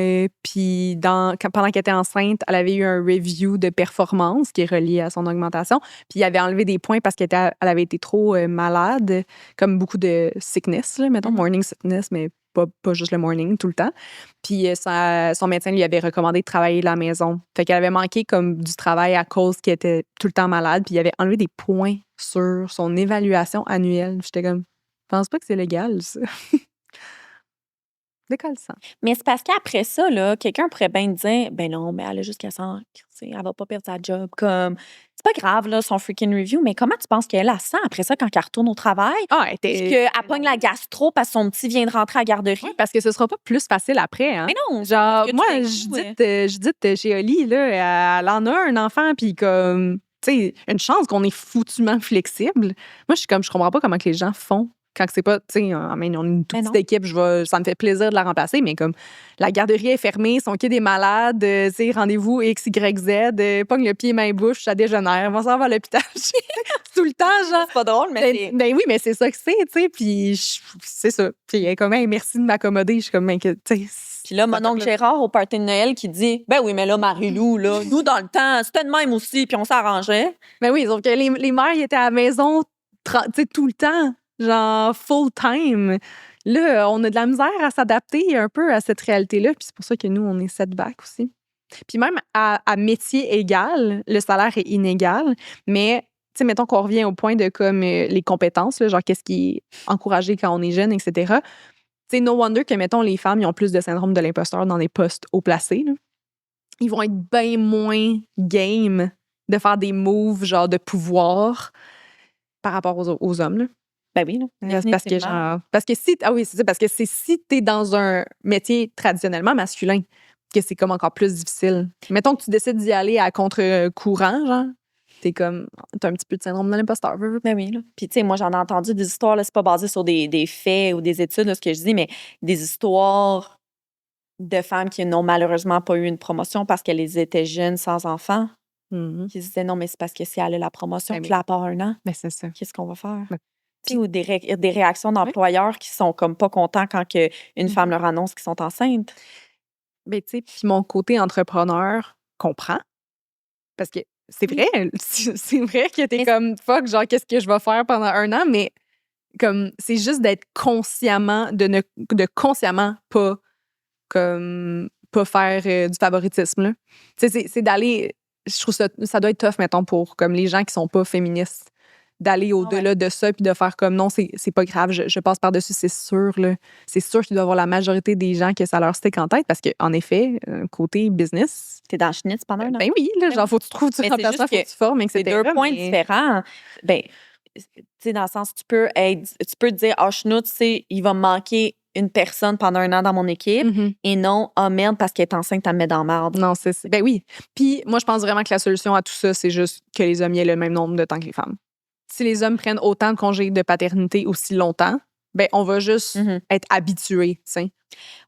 puis pendant qu'elle était enceinte, elle avait eu un review de performance qui est relié à son augmentation, puis il avait enlevé des points parce elle avait été trop malade, comme beaucoup de sickness, là, mettons, morning sickness, mais pas juste le morning, tout le temps. Puis son médecin lui avait recommandé de travailler de la maison. Fait qu'elle avait manqué comme du travail à cause qu'elle était tout le temps malade, puis il avait enlevé des points sur son évaluation annuelle. J'étais comme, je pense pas que c'est légal, ça. Décalissant. Mais c'est parce qu'après ça, là, quelqu'un pourrait bien dire, ben non, mais elle a juste qu'à s'en crisser, elle va pas perdre sa job. Comme, c'est pas grave, là, son freaking review, mais comment tu penses qu'elle a sent après ça quand elle retourne au travail? Puis qu'elle pogne la gastro parce que son petit vient de rentrer à la garderie? Oui, parce que ce sera pas plus facile après, hein? Mais non! Genre, que moi, tout d'un coup, Judith chez Oli, là, elle en a un enfant, puis comme, tu sais, une chance qu'on est foutument flexible. Moi, je comprends pas comment que les gens font quand c'est pas, tu sais, on est une toute petite équipe, ça me fait plaisir de la remplacer, mais comme la garderie est fermée, son kid est malade, tu sais, rendez-vous X, Y, Z, pogne le pied, main, bouche, ça dégénère, on s'en va à l'hôpital. Tout le temps, genre. c'est pas drôle, mais c'est... Ben oui, mais c'est ça que c'est, tu sais, puis c'est ça. Puis elle est comme, hey, merci de m'accommoder. Je suis comme, tu sais. Puis là, mon oncle Gérard, au party de Noël, qui dit, ben oui, mais là, Marie-Lou, là, nous, dans le temps, c'était de même aussi, puis on s'arrangeait. Ben oui, sauf que les mères, ils étaient à la maison, tu sais, tout le temps, genre full time. Là, on a de la misère à s'adapter un peu à cette réalité-là, puis c'est pour ça que nous, on est setback aussi. Puis même à métier égal, le salaire est inégal, mais tu sais, mettons qu'on revient au point de comme les compétences, là, genre qu'est-ce qui est encouragé quand on est jeune, etc. Tu sais, no wonder que, mettons, les femmes, ils ont plus de syndrome de l'imposteur dans les postes haut placés, là. Ils vont être bien moins game de faire des moves, genre de pouvoir par rapport aux hommes, là. Ben oui, là. Parce que si, ah oui, c'est ça, parce que si t'es dans un métier traditionnellement masculin, que c'est comme encore plus difficile. Mettons que tu décides d'y aller à contre-courant, genre, t'as un petit peu de syndrome de l'imposteur. Ben oui, là. Puis, tu sais, moi, j'en ai entendu des histoires, là, c'est pas basé sur des faits ou des études, là, ce que je dis, mais des histoires de femmes qui n'ont malheureusement pas eu une promotion parce qu'elles étaient jeunes sans enfants. Mm-hmm. Qui se disaient, non, mais c'est parce que si elle a la promotion, Ben puis là, à part un an, ben c'est ça. qu'est-ce qu'on va faire? Ben, Tu sais, ou des réactions d'employeurs qui sont comme pas contents quand une femme leur annonce qu'ils sont enceintes. Ben, tu sais, puis mon côté entrepreneur comprend. Parce que c'est vrai, c'est vrai que t'es comme fuck, genre, qu'est-ce que je vais faire pendant un an, mais comme, c'est juste d'être consciemment, de consciemment pas faire du favoritisme, là. Tu sais, c'est d'aller, je trouve ça doit être tough, mettons, pour comme les gens qui sont pas féministes, d'aller au-delà de ça puis de faire comme non, c'est pas grave, je passe par-dessus, c'est sûr, là. C'est sûr qu'il doit y avoir la majorité des gens que ça leur stick en tête parce qu'en effet, côté business. T'es dans le schnitz pendant un an. Ben oui, là, genre, faut que tu trouves, tu remplaces, faut que tu formes, etc. C'est deux points différents. Ben, tu sais, dans le sens, tu peux te dire, ah, schnitz, tu sais, il va me manquer une personne pendant un an dans mon équipe et non, ah merde, parce qu'elle est enceinte, elle me met dans la marde. Non, c'est ça. Ben oui. Puis moi, je pense vraiment que la solution à tout ça, c'est juste que les hommes y aient le même nombre de temps que les femmes. Si les hommes prennent autant de congés de paternité aussi longtemps, ben on va juste être habitués, tu sais.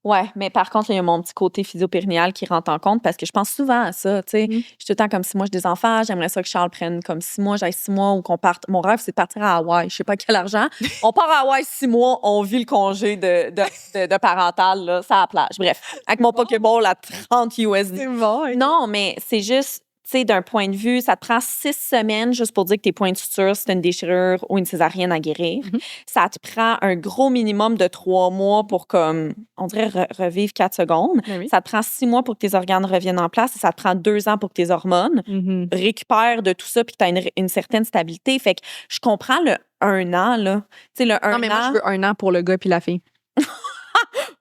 Ouais, mais par contre, il y a mon petit côté physio-périnéal qui rentre en compte parce que je pense souvent à ça, tu sais. Je suis tout le temps comme si moi j'ai des enfants, j'aimerais ça que Charles prenne comme 6 mois, j'aille 6 mois ou qu'on parte. Mon rêve, c'est de partir à Hawaï. Je sais pas quel argent. On part à Hawaï 6 mois, on vit le congé de parental, là, ça à la plage. Bref, avec mon Pokéball à 30 USD. C'est bon. Non, mais c'est juste, tu sais, d'un point de vue, ça te prend 6 semaines juste pour dire que tes points de suture, c'est une déchirure ou une césarienne à guérir. Ça te prend un gros minimum de 3 mois pour, comme, on dirait, revivre 4 secondes. Ben oui. Ça te prend 6 mois pour que tes organes reviennent en place et ça te prend 2 ans pour que tes hormones récupèrent de tout ça puis que tu as une certaine stabilité. Fait que je comprends le 1 an, là. Tu sais, le 1 an. Non, mais moi, je veux 1 an pour le gars puis la fille.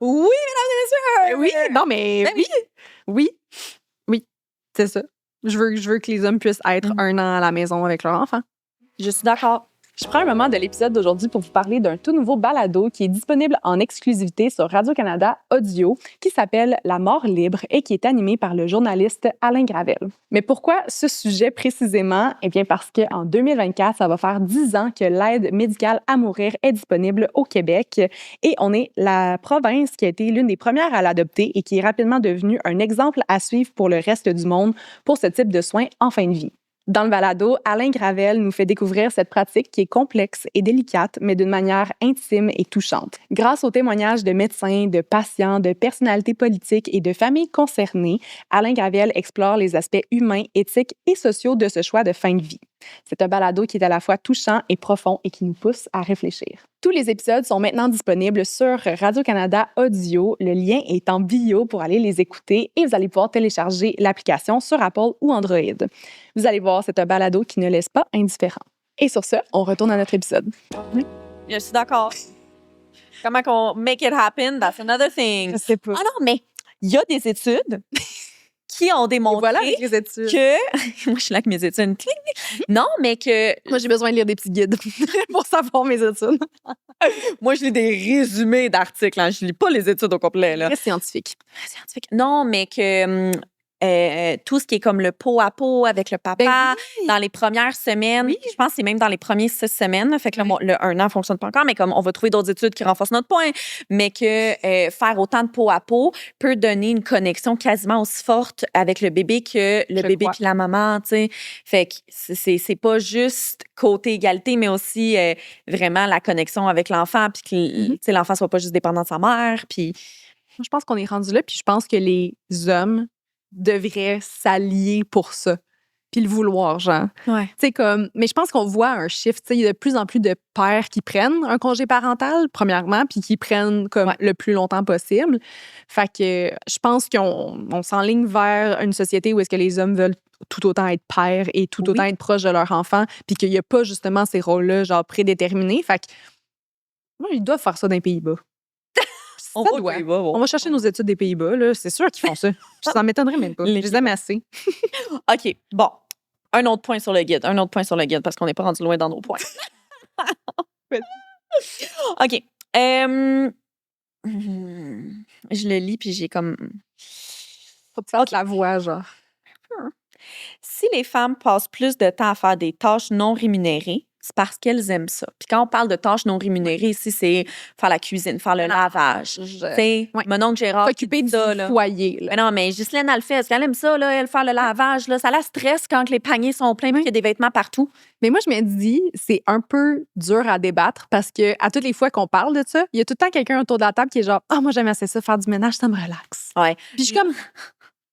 Oui, mesdames et messieurs! Oui, non, mais oui. Oui, c'est ça. Je veux que les hommes puissent être 1 an à la maison avec leur enfant. Je suis d'accord. Je prends un moment de l'épisode d'aujourd'hui pour vous parler d'un tout nouveau balado qui est disponible en exclusivité sur Radio-Canada Audio, qui s'appelle La mort libre et qui est animé par le journaliste Alain Gravel. Mais pourquoi ce sujet précisément? Eh bien parce qu'en 2024, ça va faire 10 ans que l'aide médicale à mourir est disponible au Québec et on est la province qui a été l'une des premières à l'adopter et qui est rapidement devenue un exemple à suivre pour le reste du monde pour ce type de soins en fin de vie. Dans le balado, Alain Gravel nous fait découvrir cette pratique qui est complexe et délicate, mais d'une manière intime et touchante. Grâce aux témoignages de médecins, de patients, de personnalités politiques et de familles concernées, Alain Gravel explore les aspects humains, éthiques et sociaux de ce choix de fin de vie. C'est un balado qui est à la fois touchant et profond et qui nous pousse à réfléchir. Tous les épisodes sont maintenant disponibles sur Radio-Canada Audio. Le lien est en bio pour aller les écouter et vous allez pouvoir télécharger l'application sur Apple ou Android. Vous allez voir, c'est un balado qui ne laisse pas indifférent. Et sur ce, on retourne à notre épisode. Je suis d'accord. Comment qu'on make it happen, that's another thing. Je sais pas. Ah non, mais il y a des études qui ont démontré Voilà avec les études. que... Moi, je suis là avec mes études. Non, mais que... Moi, j'ai besoin de lire des petits guides pour savoir mes études. Moi, je lis des résumés d'articles. Hein. Je lis pas les études au complet. Là. Très scientifique. Scientifique. Non, mais que... tout ce qui est comme le pot à pot avec le papa, oui. dans les premières semaines, je pense que c'est même dans les premières 6 semaines, là, fait que là, le 1 an ne fonctionne pas encore, mais comme on va trouver d'autres études qui renforcent notre point, mais que faire autant de pot à pot peut donner une connexion quasiment aussi forte avec le bébé que le bébé puis la maman, tu sais. Fait que c'est pas juste côté égalité, mais aussi vraiment la connexion avec l'enfant, puis que tu sais, l'enfant soit pas juste dépendant de sa mère, puis... Je pense qu'on est rendu là, puis je pense que les hommes devraient s'allier pour ça, puis le vouloir, genre. Ouais. Tu sais, comme... Mais je pense qu'on voit un shift, tu sais, il y a de plus en plus de pères qui prennent un congé parental, premièrement, puis qui prennent comme le plus longtemps possible. Fait que je pense qu'on s'enligne vers une société où est-ce que les hommes veulent tout autant être pères et tout autant être proches de leur enfant, puis qu'il n'y a pas justement ces rôles-là, genre, prédéterminés. Fait que moi, ils doivent faire ça dans les Pays-Bas. On va chercher nos études des Pays-Bas, là. C'est sûr qu'ils font ça. Ça m'étonnerait même pas. Je les aime assez. OK, bon. Un autre point sur le guide. Parce qu'on n'est pas rendu loin dans nos points. OK. Je le lis, puis j'ai comme... Faut que tu fasses la voix, genre. Si les femmes passent plus de temps à faire des tâches non rémunérées, c'est parce qu'elles aiment ça. Puis quand on parle de tâches non rémunérées, ici, c'est faire la cuisine, faire le lavage. C'est mon oncle Gérard s'occuper du foyer. Là. Mais non, mais Ghislaine, elle le fait. Est-ce qu'elle aime ça, là, elle, faire le lavage? Là? Ça la stresse quand les paniers sont pleins et qu'il y a des vêtements partout. Mais moi, je me dis, c'est un peu dur à débattre parce que à toutes les fois qu'on parle de ça, il y a tout le temps quelqu'un autour de la table qui est genre « Ah, moi, j'aime assez ça, faire du ménage, ça me relaxe. » Ouais. Puis je suis comme...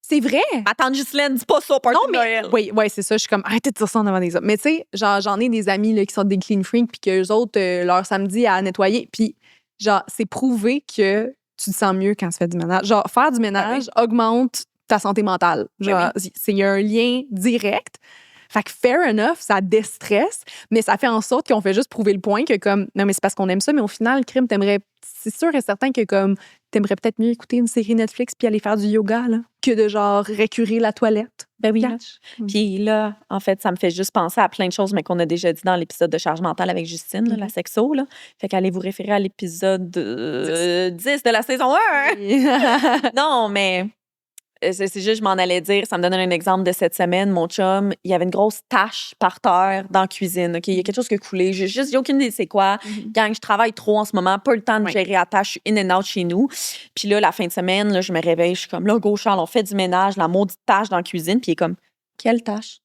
C'est vrai. Ma tante Ghislaine, dis pas ça, party de Noël. Oui, c'est ça. Je suis comme, arrêtez de dire ça en avant des hommes. Mais tu sais, genre, j'en ai des amis là, qui sont des clean freaks puis qu'eux autres, leur samedi à nettoyer. Puis, genre, c'est prouvé que tu te sens mieux quand tu fais du ménage. Genre, faire du ménage augmente ta santé mentale. Genre, il y a un lien direct. Fait que fair enough, ça déstresse, mais ça fait en sorte qu'on fait juste prouver le point que comme, non, mais c'est parce qu'on aime ça, mais au final, le crime, c'est sûr et certain que comme, t'aimerais peut-être mieux écouter une série Netflix puis aller faire du yoga, là, que de genre récurer la toilette. Ben oui. Puis là, en fait, ça me fait juste penser à plein de choses, mais qu'on a déjà dit dans l'épisode de charge mentale avec Justine, là, la sexo, là. Fait qu'allez vous référer à l'épisode 10 de la saison 1. Non, mais... C'est juste, je m'en allais dire, ça me donne un exemple de cette semaine. Mon chum, il y avait une grosse tache par terre dans la cuisine. OK? Il y a quelque chose qui a coulé. J'ai aucune idée c'est quoi. Gang, je travaille trop en ce moment, pas le temps de gérer la tâche. Je suis in and out chez nous. Puis là, la fin de semaine, là, je me réveille, je suis comme, là, go, Charles, on fait du ménage, la maudite tâche dans la cuisine. Puis il est comme, quelle tâche?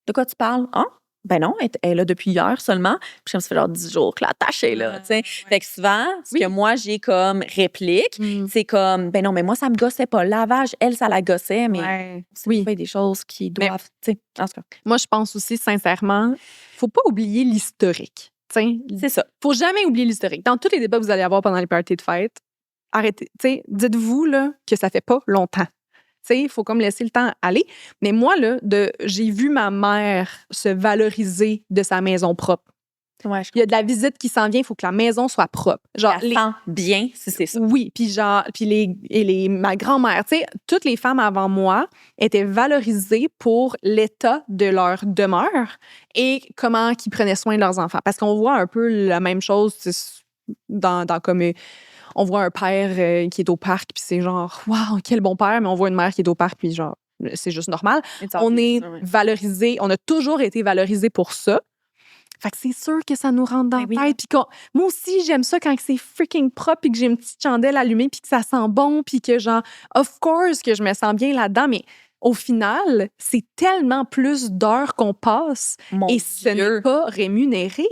De quoi tu parles? Hein? Ben non, elle est là depuis hier seulement. Puis ça fait genre 10 jours que la tâche est là. Fait que souvent, ce que moi, j'ai comme réplique, c'est comme, ben non, mais moi, ça me gossait pas. Le lavage, elle, ça la gossait, mais c'est des choses qui doivent, tu sais, en tout cas. Moi, je pense aussi, sincèrement, faut pas oublier l'historique. C'est ça. Faut jamais oublier l'historique. Dans tous les débats que vous allez avoir pendant les parties de fête, arrêtez. Dites-vous là, que ça fait pas longtemps. Il faut comme laisser le temps aller. Mais moi, là, j'ai vu ma mère se valoriser de sa maison propre. Ouais, il y a de la visite qui s'en vient, il faut que la maison soit propre. Genre, bien, si c'est ça. Oui, puis genre, ma grand-mère, toutes les femmes avant moi étaient valorisées pour l'état de leur demeure et comment ils prenaient soin de leurs enfants. Parce qu'on voit un peu la même chose dans comme... On voit un père qui est au parc, puis c'est genre, waouh, quel bon père, mais on voit une mère qui est au parc, puis genre, c'est juste normal. On est valorisé, on a toujours été valorisé pour ça. Fait que c'est sûr que ça nous rentre dans la tête. Puis moi aussi, j'aime ça quand c'est freaking propre, puis que j'ai une petite chandelle allumée, puis que ça sent bon, puis que genre, of course, que je me sens bien là-dedans, mais au final, c'est tellement plus d'heures qu'on passe Mon et ce Dieu. n'est pas rémunéré.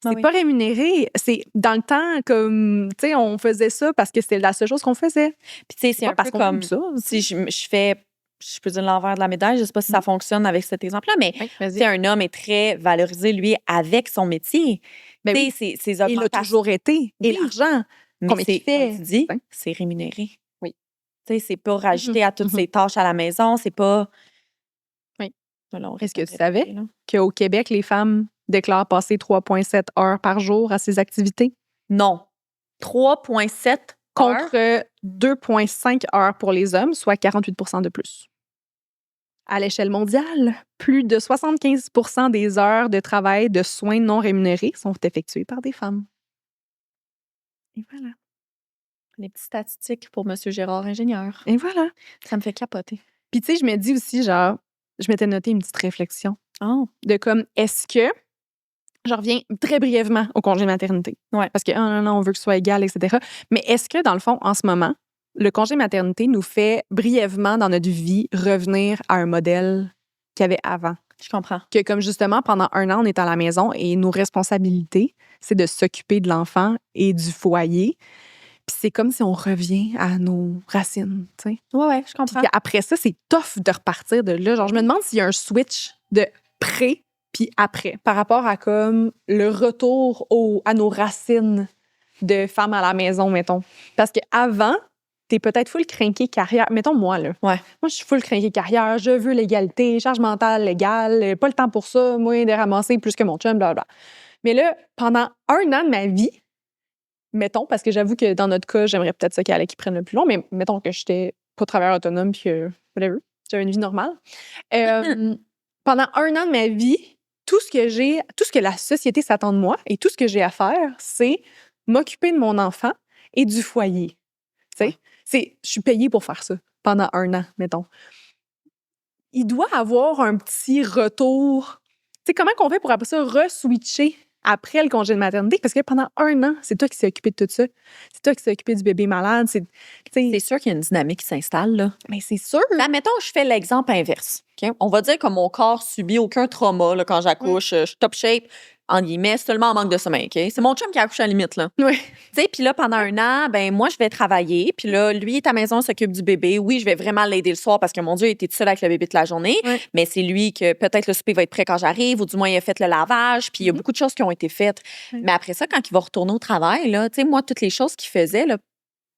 Ah C'est oui. pas rémunéré. C'est dans le temps, comme, tu sais, on faisait ça parce que c'était la seule chose qu'on faisait. Puis, tu sais, c'est pas un parce peu qu'on comme aime ça. si je fais, je peux dire l'envers de la médaille, je sais pas si ça fonctionne avec cet exemple-là, mais Oui, tu vas-y. sais, un homme est très valorisé, lui, avec son métier. Ben Tu oui. sais, ses Il l'a augmentations. toujours été. Et Oui. l'argent, Mais combien c'est, qu'il fait? comme tu dis, hein? c'est rémunéré. Oui. Tu sais, c'est pas rajouté à toutes ses tâches à la maison, c'est pas. Oui. Là, on Est-ce que risque tu de répéter, savais là. qu'au Québec, les femmes déclarent passer 3,7 heures par jour à ces activités? Non. 3,7 heures. Contre 2,5 heures pour les hommes, soit 48 de plus. À l'échelle mondiale, plus de 75 des heures de travail de soins non rémunérés sont effectuées par des femmes. Et voilà. Les petites statistiques pour M. Gérard, ingénieur. Et voilà. Ça me fait capoter. Puis tu sais, je me dis aussi, genre, je m'étais noté une petite réflexion Oh. de comme, est-ce que, je reviens très brièvement au congé maternité. Ouais. Parce que, oh non, non, on veut que ce soit égal, etc. Mais est-ce que, dans le fond, en ce moment, le congé maternité nous fait brièvement dans notre vie revenir à un modèle qu'il y avait avant? Je comprends. Que comme justement, pendant 1 an, on est à la maison et nos responsabilités, c'est de s'occuper de l'enfant et du foyer. Puis c'est comme si on revient à nos racines, tu sais. Ouais, je Puis comprends. après ça, c'est tough de repartir de là. Genre, je me demande s'il y a un switch de pré puis après par rapport à comme le retour à nos racines de femmes à la maison, mettons. Parce qu'avant, t'es peut-être full crinqué carrière. Mettons moi, là. Ouais. Moi, je suis full crinqué carrière. Je veux l'égalité, charge mentale légale. Pas le temps pour ça, moi, de ramasser plus que mon chum, blablabla. Mais là, pendant 1 an de ma vie, mettons, parce que j'avoue que dans notre cas, j'aimerais peut-être ça qu'il allait qu'ils prennent le plus long, mais mettons que j'étais pas travailleur autonome puis que, whatever, j'avais une vie normale. Pendant 1 an de ma vie, tout ce que la société s'attend de moi et tout ce que j'ai à faire, c'est m'occuper de mon enfant et du foyer. Tu sais, je suis payée pour faire ça pendant 1 an, mettons. Il doit avoir un petit retour. Tu sais, comment qu'on fait pour après ça re-switcher après le congé de maternité? Parce que pendant 1 an, c'est toi qui s'est occupé de tout ça. C'est toi qui s'est occupé du bébé malade. C'est C'est sûr qu'il y a une dynamique qui s'installe, là. mais c'est sûr. Là, mettons, je fais l'exemple inverse. OK? On va dire que mon corps subit aucun trauma là, quand j'accouche. Je suis top shape, en guillemets, seulement en manque de sommeil. OK? C'est mon chum qui accouche à la limite. Là. Oui. Tu sais, puis là, pendant 1 an, ben moi, je vais travailler. Puis là, lui il est à la maison, il s'occupe du bébé. Oui, je vais vraiment l'aider le soir parce que, mon Dieu, il était tout seul avec le bébé toute la journée. Ouais. Mais c'est lui que peut-être le souper va être prêt quand j'arrive ou du moins, il a fait le lavage. Puis il y a beaucoup de choses qui ont été faites. Ouais. Mais après ça, quand il va retourner au travail, là, tu sais, moi, toutes les choses qu'il faisait, là,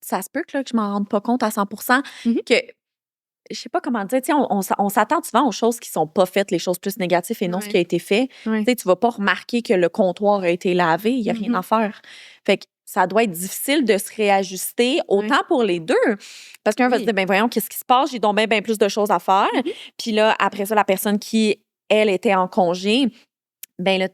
ça se peut que je m'en rende pas compte à 100 que je sais pas comment dire, tu sais, on s'attend souvent aux choses qui sont pas faites, les choses plus négatives et non ce qui a été fait. Ouais. Tu sais, tu vas pas remarquer que le comptoir a été lavé, il y a rien à faire. Fait que ça doit être difficile de se réajuster, autant pour les deux. Parce qu'un va se dire, ben voyons, qu'est-ce qui se passe? J'ai donc bien plus de choses à faire. Puis là, après ça, la personne qui, elle, était en congé, ben là,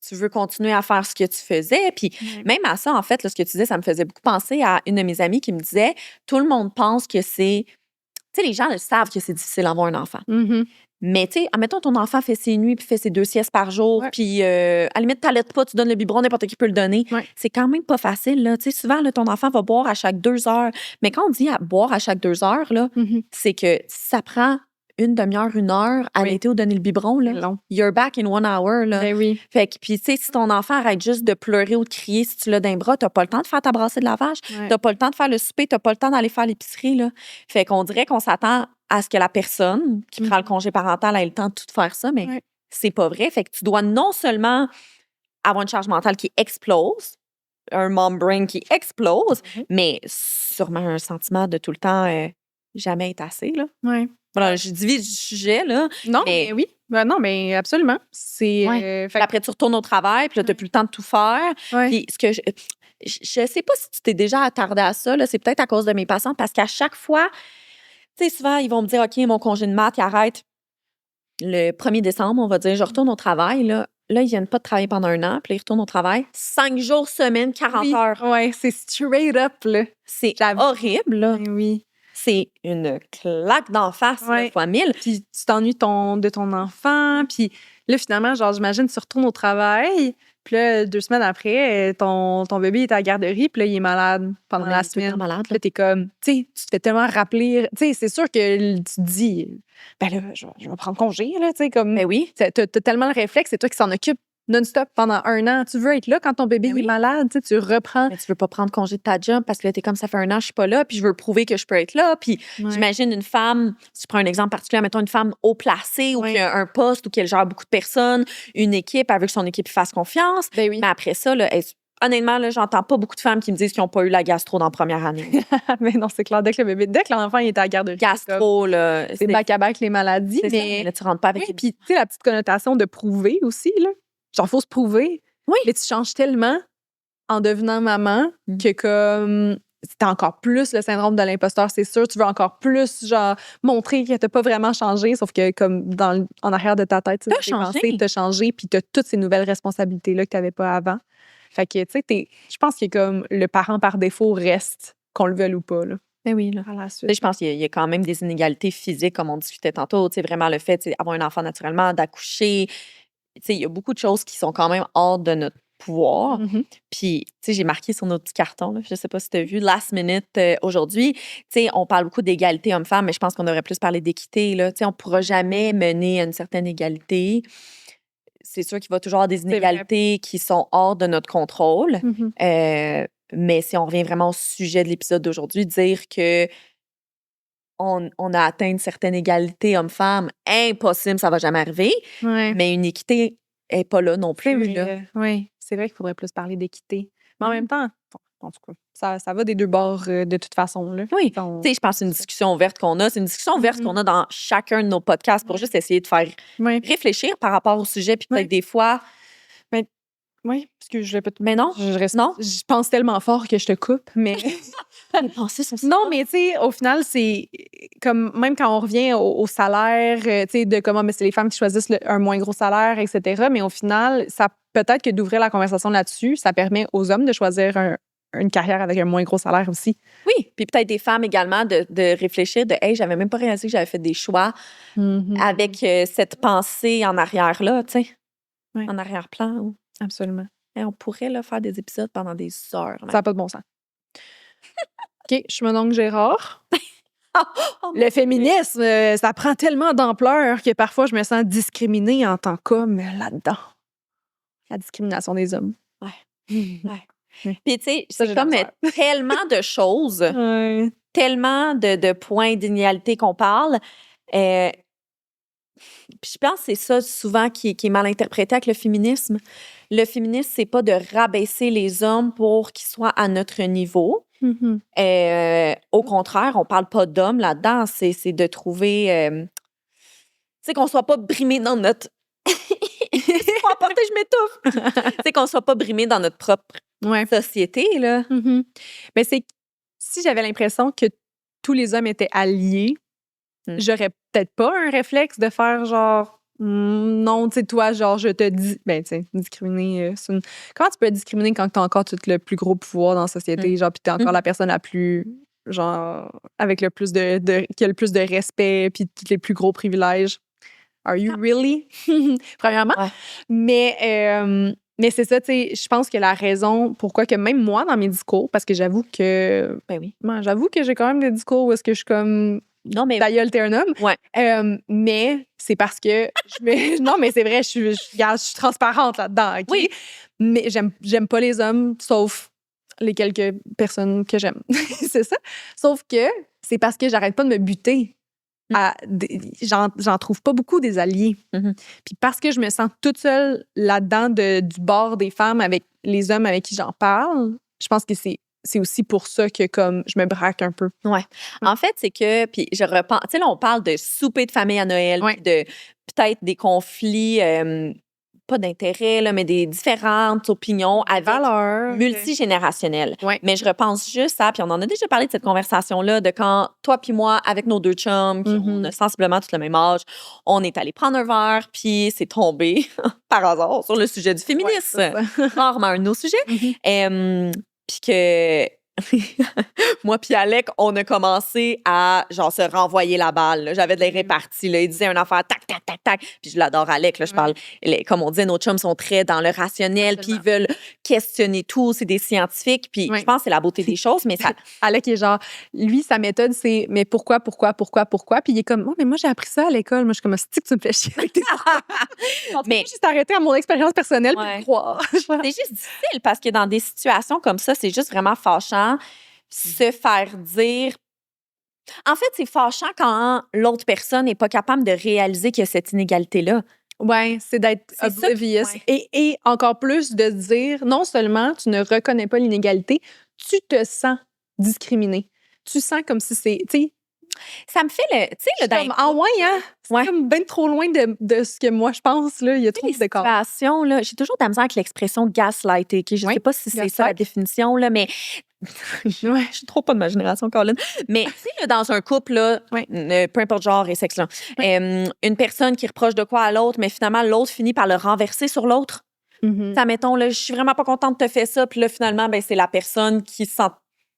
tu veux continuer à faire ce que tu faisais. Puis même à ça, en fait, là, ce que tu disais, ça me faisait beaucoup penser à une de mes amies qui me disait, tout le monde pense que c'est... Tu sais, les gens le savent que c'est difficile d'avoir un enfant. Mais tu sais, admettons, ton enfant fait ses nuits puis fait ses 2 siestes par jour, puis à la limite, t'allaites pas, tu donnes le biberon, n'importe qui peut le donner. C'est quand même pas facile, là. Tu sais, souvent, là, ton enfant va boire à chaque 2 heures. Mais quand on dit boire à chaque 2 heures, là, c'est que si ça prend une demi-heure, 1 heure, allaiter ou donner le biberon, là, Long. you're back in 1 hour, là. Ben oui. Fait que, puis tu sais, si ton enfant arrête juste de pleurer ou de crier si tu l'as dans les bras, t'as pas le temps de faire ta brassée de lavage, t'as pas le temps de faire le souper, t'as pas le temps d'aller faire l'épicerie, là. Fait qu'on dirait qu'on s'attend à ce que la personne qui prend le congé parental ait le temps de tout faire ça, mais c'est pas vrai. Fait que tu dois non seulement avoir une charge mentale qui explose, un mom brain qui explose, mais sûrement un sentiment de tout le temps jamais être assez, là. Ouais. Voilà, je divise le sujet, là. Non, mais oui. Ben non, mais absolument. C'est. Puis après, tu retournes au travail, puis là, t'as plus le temps de tout faire. Ouais. Puis ce que je sais pas si tu t'es déjà attardé à ça, là, c'est peut-être à cause de mes patients, parce qu'à chaque fois, tu sais, souvent, ils vont me dire, OK, mon congé de maths, il arrête le 1er décembre, on va dire, je retourne au travail, là. Là, ils viennent pas de travailler pendant 1 an, puis là, ils retournent au travail 5 jours semaine, 40 heures. Oui, c'est straight up, là. C'est horrible, là. Ben oui. C'est une claque d'en face, là, fois 1000. Puis tu t'ennuies de ton enfant, puis là, finalement, genre, j'imagine, tu retournes au travail, Puis là, 2 semaines après, ton bébé est à la garderie, puis là, il est malade pendant la Ouais, il est tout le semaine. temps malade, Puis là, t'es comme, tu sais, tu te fais tellement rappeler. Tu sais, c'est sûr que tu te dis, ben là, je vais prendre congé, là, tu sais, comme. Ben oui. T'as tellement le réflexe, c'est toi qui s'en occupe non-stop pendant 1 an. Tu veux être là quand ton bébé Ben oui. est malade, tu sais, tu reprends. Mais tu veux pas prendre congé de ta job parce que là, t'es comme ça fait 1 an, je suis pas là, puis je veux prouver que je peux être là. Puis Ouais. j'imagine une femme, si je prends un exemple particulier, mettons une femme haut placée ou Ouais. qui a un poste ou qui gère beaucoup de personnes, une équipe, elle veut que son équipe lui fasse confiance. Ben oui. Mais après ça, là, honnêtement, là, j'entends pas beaucoup de femmes qui me disent qu'ils n'ont pas eu la gastro dans la première année. Mais non, c'est clair. Dès que l'enfant il est à la garderie, Gastro, là. c'est back-à-back les maladies. C'est ça, Mais mais là, tu rentres pas avec oui, puis tu sais, la petite connotation de prouver aussi, là. Genre, faut se prouver. Oui. Mais tu changes tellement en devenant maman que comme c'est encore plus le syndrome de l'imposteur, c'est sûr. Tu veux encore plus, genre, montrer que t'as pas vraiment changé, sauf que comme en arrière de ta tête, T'as tes changé. pensées, t'as changé, puis t'as toutes ces nouvelles responsabilités-là que t'avais pas avant. Fait que, tu sais, je pense que comme le parent par défaut reste, qu'on le veuille ou pas, là, Ben oui, là. par la Tu sais, suite. je pense qu'il y a quand même des inégalités physiques, comme on discutait tantôt. Tu sais, vraiment le fait d'avoir un enfant naturellement, d'accoucher. Tu sais, il y a beaucoup de choses qui sont quand même hors de notre pouvoir. Mhm. Puis, tu sais, j'ai marqué sur nos petits cartons, là, je sais pas si tu as vu, last minute aujourd'hui. Tu sais, on parle beaucoup d'égalité homme-femme, mais je pense qu'on devrait plus parler d'équité, là. Tu sais, on pourra jamais mener à une certaine égalité. C'est sûr qu'il va toujours y avoir des vrai. inégalités qui sont hors de notre contrôle. Mhm. Mais si on revient vraiment au sujet de l'épisode d'aujourd'hui, dire que on a atteint une certaine égalité homme-femme, impossible, ça va jamais arriver. Ouais. Mais une équité n'est pas là non plus. Là. Oui, c'est vrai qu'il faudrait plus parler d'équité. Mais en Mhm. même temps, en tout cas, ça va des deux bords de toute façon. Là. Oui, On- tu sais, je pense que c'est une discussion ouverte qu'on a. C'est une discussion ouverte Mhm. qu'on a dans chacun de nos podcasts pour Ouais. juste essayer de faire Ouais. réfléchir par rapport au sujet. Puis peut-être Ouais. des fois, Oui, parce que je vais pas te. mais non, non. Je pense tellement fort que je te coupe, mais. Les pensées sont Non, mais tu sais, au final, c'est comme même quand on revient au salaire, tu sais, de comment mais c'est les femmes qui choisissent un moins gros salaire, etc. Mais au final, ça peut-être que d'ouvrir la conversation là-dessus, ça permet aux hommes de choisir une carrière avec un moins gros salaire aussi. Oui, puis peut-être des femmes également de réfléchir de hey, j'avais même pas réalisé que j'avais fait des choix avec cette pensée en arrière-là, tu sais, Ouais. en arrière-plan. Absolument. Hey, on pourrait là, faire des épisodes pendant des heures. Ça n'a pas de bon sens. OK, je suis mon oncle Gérard. Oh, Le féminisme, ça prend tellement d'ampleur que parfois je me sens discriminée en tant qu'homme là-dedans. La discrimination des hommes. ouais. Ouais. Puis tu sais, Ça, c'est j'ai de la comme misère. tellement de choses, Ouais. tellement de points d'inégalité qu'on parle. Puis je pense que c'est ça souvent qui est mal interprété avec le féminisme. Le féminisme, c'est pas de rabaisser les hommes pour qu'ils soient à notre niveau. Au contraire, on parle pas d'hommes là-dedans. C'est de trouver... tu sais, qu'on soit pas brimé dans notre... Faut emporter, je m'étouffe! Tu sais, qu'on soit pas brimé dans notre propre Ouais. société, là. Mais c'est si j'avais l'impression que tous les hommes étaient alliés, j'aurais peut-être pas un réflexe de faire genre non, tu sais, toi, genre, je te dis. Ben, tu sais, discriminer. Comment tu peux être discriminé quand t'as encore tout le plus gros pouvoir dans la société, genre, puis t'es encore la personne la plus. Genre, avec le plus qui a le plus de respect, puis tous les plus gros privilèges. Are you really? Premièrement. Ouais. Mais c'est ça, tu sais, je pense que la raison pourquoi que même moi, dans mes discours, parce que j'avoue que. Ben oui. J'avoue que j'ai quand même des discours où est-ce que je suis comme. Non, mais... Ta gueule, t'es un homme. Ouais. Mais c'est parce que. Non, mais c'est vrai, je suis transparente là-dedans. OK? Oui. Mais j'aime pas les hommes, sauf les quelques personnes que j'aime. C'est ça. Sauf que c'est parce que j'arrête pas de me buter. J'en trouve pas beaucoup des alliés. Puis parce que je me sens toute seule là-dedans du bord des femmes avec les hommes avec qui j'en parle, je pense que c'est aussi pour ça que comme je me braque un peu. Ouais. En fait, c'est que, puis je repense, tu sais, là, on parle de souper de famille à Noël, Ouais. puis de peut-être des conflits, pas d'intérêt, là, mais des différentes opinions avec Valeurs. multigénérationnelles. Ouais. Mais je repense juste à, puis on en a déjà parlé de cette conversation-là, de quand toi puis moi, avec nos deux chums, qui ont sensiblement tout le même âge, on est allé prendre un verre, puis c'est tombé, par hasard, sur le sujet du féminisme. Ouais, c'est ça. Rarement un de nos sujets. Puis que moi puis Alec, on a commencé à genre se renvoyer la balle. Là. J'avais de les réparties. Là. Il disait une affaire, tac, tac, tac, tac. Puis je l'adore, Alec. Là, je parle, comme on dit, nos chums sont très dans le rationnel, puis ils veulent questionner tout. C'est des scientifiques. Puis je pense que c'est la beauté des choses, mais ça. Alec est genre, lui, sa méthode, c'est mais pourquoi? Puis il est comme, oh, mais moi, j'ai appris ça à l'école. Moi, je suis comme, c'est que tu me fais chier avec tes mais juste arrêter à mon expérience personnelle pour croire. C'est juste difficile parce que dans des situations comme ça, c'est juste vraiment fâchant se faire dire. En fait, c'est fâchant quand l'autre personne n'est pas capable de réaliser qu'il y a cette inégalité-là. Oui, c'est d'être oblivious. Et encore plus de dire, non seulement tu ne reconnais pas l'inégalité, tu te sens discriminé. Tu sens comme si c'est, tu sais. Ça me fait le comme, ah ouais, hein? C'est comme bien trop loin de ce que moi je pense, là. Il y a trop de situations, là. J'ai toujours de la misère avec l'expression gaslighter. Je sais pas si c'est ça la définition, là, mais je suis trop pas de ma génération, Colin. Mais tu sais, dans un couple, là, peu importe genre et sexe, là, une personne qui reproche de quoi à l'autre, mais finalement, l'autre finit par le renverser sur l'autre. Ça, mettons, là, je suis vraiment pas contente de te faire ça, puis là, finalement, ben, c'est la personne qui se sent.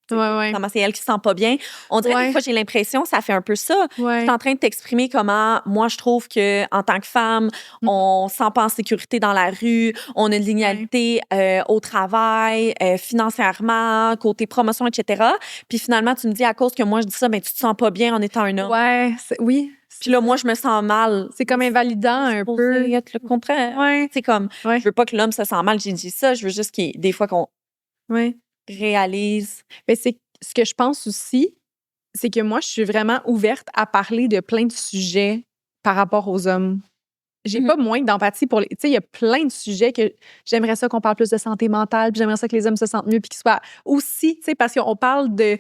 C'est elle qui se sent pas bien. On dirait que des fois, j'ai l'impression, ça fait un peu ça. Je suis en train de t'exprimer comment, moi, je trouve qu'en tant que femme, on se sent pas en sécurité dans la rue, on a une lignalité au travail, financièrement, côté promotion, etc. Puis finalement, tu me dis, à cause que moi, je dis ça, ben, tu te sens pas bien en étant un homme. Oui. Puis là, moi, je me sens mal. C'est comme invalidant un peu. Tu le comprends? C'est comme, je veux pas que l'homme se sent mal, j'ai dit ça, je veux juste des fois qu'on réalise. Mais c'est ce que je pense aussi, c'est que moi, je suis vraiment ouverte à parler de plein de sujets par rapport aux hommes. J'ai pas moins d'empathie pour les. Tu sais, il y a plein de sujets que j'aimerais ça qu'on parle plus de santé mentale, puis j'aimerais ça que les hommes se sentent mieux, puis qu'ils soient aussi, tu sais, parce qu'on parle de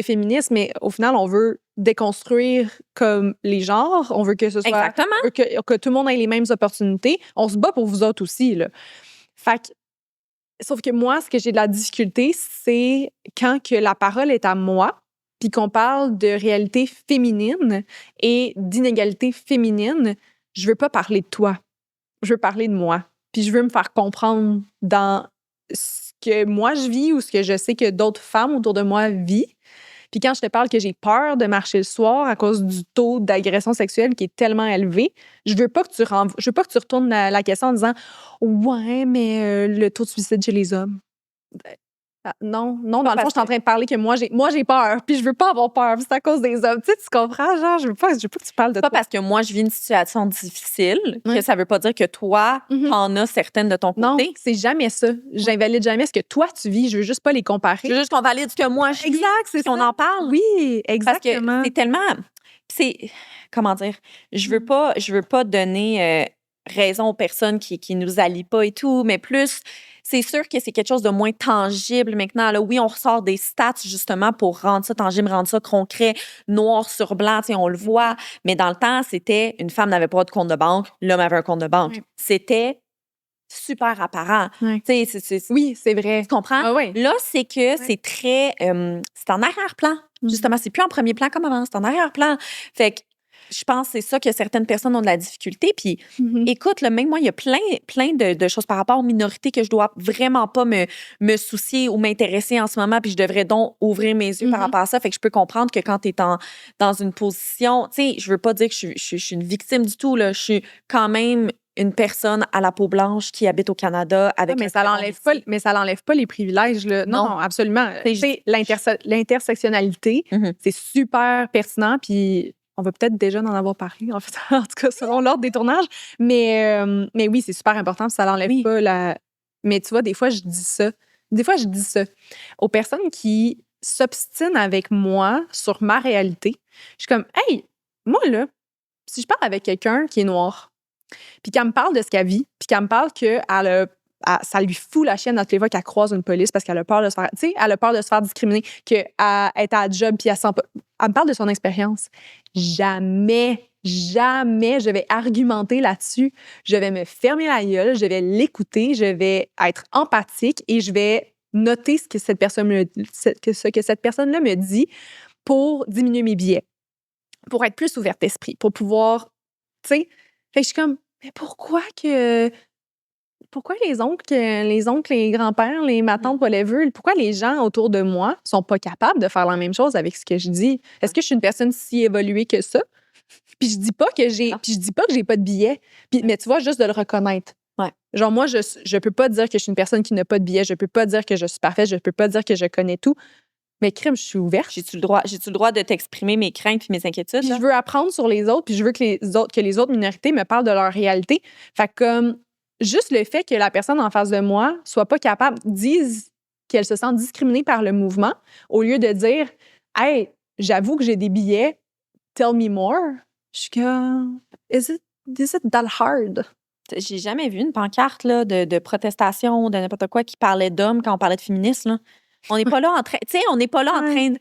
féminisme, mais au final, on veut déconstruire comme les genres, on veut que ce soit. Que tout le monde ait les mêmes opportunités. On se bat pour vous autres aussi, là. Fait que, sauf que moi, ce que j'ai de la difficulté, c'est quand que la parole est à moi, puis qu'on parle de réalité féminine et d'inégalité féminine, je veux pas parler de toi. Je veux parler de moi. Puis je veux me faire comprendre dans ce que moi je vis ou ce que je sais que d'autres femmes autour de moi vivent. Puis quand je te parle que j'ai peur de marcher le soir à cause du taux d'agression sexuelle qui est tellement élevé, je veux pas que tu retournes la question en disant ouais, mais le taux de suicide chez les hommes. Non, dans le fond, je suis en train de parler que moi j'ai peur, puis je veux pas avoir peur, puis c'est à cause des hommes. Tu comprends, genre, je veux pas que tu parles de pas toi. Parce que moi, je vis une situation difficile, que ça veut pas dire que toi, t'en as certaines de ton côté. Non, c'est jamais ça. J'invalide jamais ce que toi, tu vis. Je veux juste pas les comparer. Je veux juste qu'on valide ce que moi, je vis. Exact, c'est ça. qu'on en parle. Oui, exactement. Parce que c'est tellement... Comment dire? Je veux pas donner raison aux personnes qui nous allient pas et tout, mais plus... C'est sûr que c'est quelque chose de moins tangible maintenant. Là, oui, on ressort des stats justement pour rendre ça tangible, rendre ça concret, noir sur blanc, on le voit. Mais dans le temps, c'était une femme n'avait pas de compte de banque, l'homme avait un compte de banque. C'était super apparent. Oui, c'est vrai. Tu comprends? Là, c'est que c'est très... c'est en arrière-plan. Justement, c'est plus en premier plan comme avant, c'est en arrière-plan. Fait que je pense que c'est ça que certaines personnes ont de la difficulté. Puis, écoute, là, même moi, il y a plein de choses par rapport aux minorités que je dois vraiment pas me soucier ou m'intéresser en ce moment. Puis, je devrais donc ouvrir mes yeux par rapport à ça. Fait que je peux comprendre que quand tu es dans une position... Tu sais, je veux pas dire que je suis une victime du tout. Là. Je suis quand même une personne à la peau blanche qui habite au Canada avec mais ça l'enlève pas les privilèges là. Non, absolument. L'intersectionnalité, c'est super pertinent puis on va peut-être déjà en avoir parlé en fait, en tout cas selon l'ordre des tournages, mais oui, c'est super important, ça l'enlève pas la. Mais tu vois, des fois je dis ça aux personnes qui s'obstinent avec moi sur ma réalité. Je suis comme hey, moi là, si je parle avec quelqu'un qui est noir, puis qu'elle me parle de ce qu'elle vit, puis qu'elle me parle que ça lui fout la chienne à toutes les fois qu'elle croise une police parce qu'elle a peur de se faire, tu sais, elle a peur de se faire discriminer, qu'elle est à la job puis elle sent pas. Elle me parle de son expérience. Jamais je vais argumenter là-dessus. Je vais me fermer la gueule, je vais l'écouter, je vais être empathique et je vais noter ce que cette personne-là me dit pour diminuer mes biais, pour être plus ouverte d'esprit, pour pouvoir, tu sais. Fait que je suis comme, mais pourquoi que pourquoi les oncles, les grands-pères, ma tante, whatever, pourquoi les gens autour de moi sont pas capables de faire la même chose avec ce que je dis? Est-ce que je suis une personne si évoluée que ça? Puis je dis pas que j'ai pas de billets. Mais tu vois, juste de le reconnaître. Ouais. Genre, moi, je peux pas dire que je suis une personne qui n'a pas de billets. Je peux pas dire que je suis parfaite. Je peux pas dire que je connais tout. Mais crime, je suis ouverte. J'ai-tu le droit de t'exprimer mes craintes et mes inquiétudes? Puis je veux apprendre sur les autres, puis je veux que les autres minorités me parlent de leur réalité. Fait que comme juste le fait que la personne en face de moi soit pas capable, dise qu'elle se sent discriminée par le mouvement, au lieu de dire « Hey, j'avoue que j'ai des billets, tell me more », je suis comme « Is it that hard? » J'ai jamais vu une pancarte là, de protestation, de n'importe quoi qui parlait d'hommes quand on parlait de féministes. Là. On n'est pas là en train... Tu sais, on n'est pas là en train de...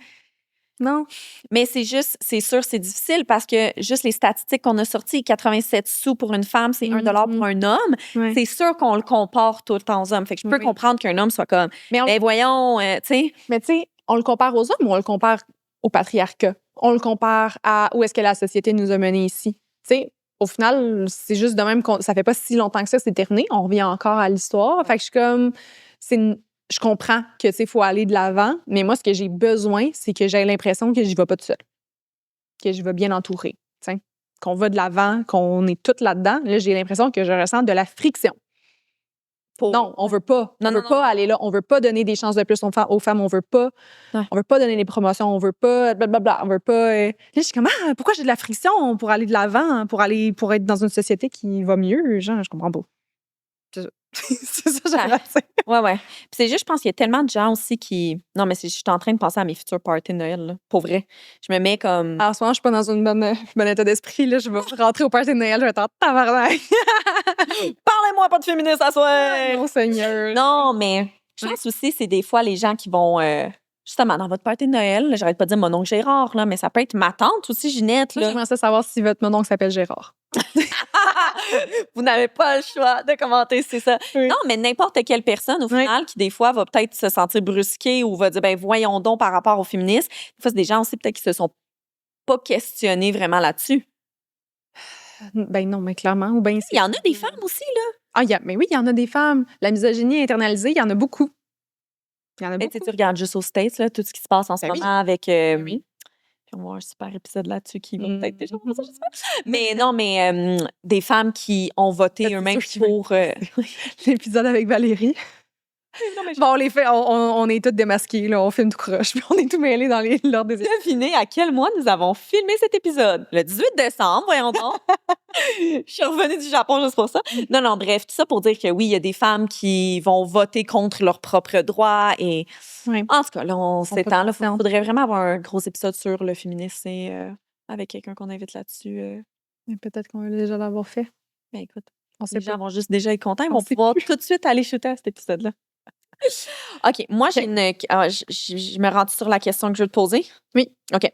Non. Mais c'est sûr, c'est difficile parce que juste les statistiques qu'on a sorties, 87 sous pour une femme, c'est 1 $ pour un homme. Ouais. C'est sûr qu'on le compare tout le temps aux hommes. Fait que je peux comprendre qu'un homme soit comme, Mais voyons, tu sais. Mais tu sais, on le compare aux hommes ou on le compare au patriarcat? On le compare à où est-ce que la société nous a menés ici? Tu sais, au final, c'est juste de même ça fait pas si longtemps que ça, c'est terminé. On revient encore à l'histoire. Fait que je suis comme... Je comprends que, tu sais, il faut aller de l'avant, mais moi, ce que j'ai besoin, c'est que j'ai l'impression que j'y vais pas toute seule, que je vais bien entourée, tu sais, qu'on va de l'avant, qu'on est toutes là-dedans. Là, j'ai l'impression que je ressens de la friction. Non, on veut pas. On veut pas aller là. On veut pas donner des chances de plus aux femmes. On veut pas donner des promotions. On veut pas blablabla. On veut pas... Là, je suis comme, pourquoi j'ai de la friction pour aller de l'avant, pour être dans une société qui va mieux? Genre, je comprends pas. C'est ça, j'aimerais dire. Ouais. Puis c'est juste, je pense qu'il y a tellement de gens aussi qui... Non, mais je suis en train de penser à mes futurs parties de Noël, là. Pour vrai. Je me mets comme... En ce moment, je suis pas dans une bonne état d'esprit, là. Je vais rentrer au party de Noël, je vais être en tabarnak. Parlez-moi pas de féminisme à soir! Non, Seigneur. Non, mais je pense aussi, c'est des fois les gens qui vont... justement, dans votre party de Noël, là, j'arrête pas de dire mon oncle Gérard, là, mais ça peut être ma tante aussi, Ginette. Moi, j'aimerais savoir si votre mon oncle s'appelle Gérard. Vous n'avez pas le choix de commenter, c'est ça. Oui. Non, mais n'importe quelle personne, au final, qui des fois va peut-être se sentir brusquée ou va dire, ben voyons donc par rapport au féminisme. Des fois, c'est des gens aussi peut-être qui se sont pas questionnés vraiment là-dessus. Ben non, mais clairement. Ou ben, Il y en a des femmes aussi, là. Mais oui, il y en a des femmes. La misogynie internalisée, il y en a beaucoup. Il y en a beaucoup. Tu regardes juste aux States, là, tout ce qui se passe en ce moment avec... oui. On va avoir un super épisode là-dessus qui va peut-être déjà commencer, je sais pas. Mais non, mais des femmes qui ont voté eux-mêmes pour... L'épisode avec Valérie. Non, mais bon, on les fait, on est toutes démasquées, là, on filme tout croche, puis on est tout mêlés dans l'ordre des... Devinez à quel mois nous avons filmé cet épisode? Le 18 décembre, voyons donc. Je suis revenue du Japon juste pour ça. Non, bref, tout ça pour dire que oui, il y a des femmes qui vont voter contre leurs propres droits et... Oui. En tout cas, là, on s'étend. Il faudrait vraiment avoir un gros épisode sur le féminisme et avec quelqu'un qu'on invite là-dessus. Mais peut-être qu'on va déjà l'avoir fait. Ben écoute, on sait les pas. gens vont juste déjà être contents. Ils vont pouvoir tout de suite aller shooter à cet épisode-là. OK, moi, j'ai une... je me rends sur la question que je veux te poser? Oui. OK.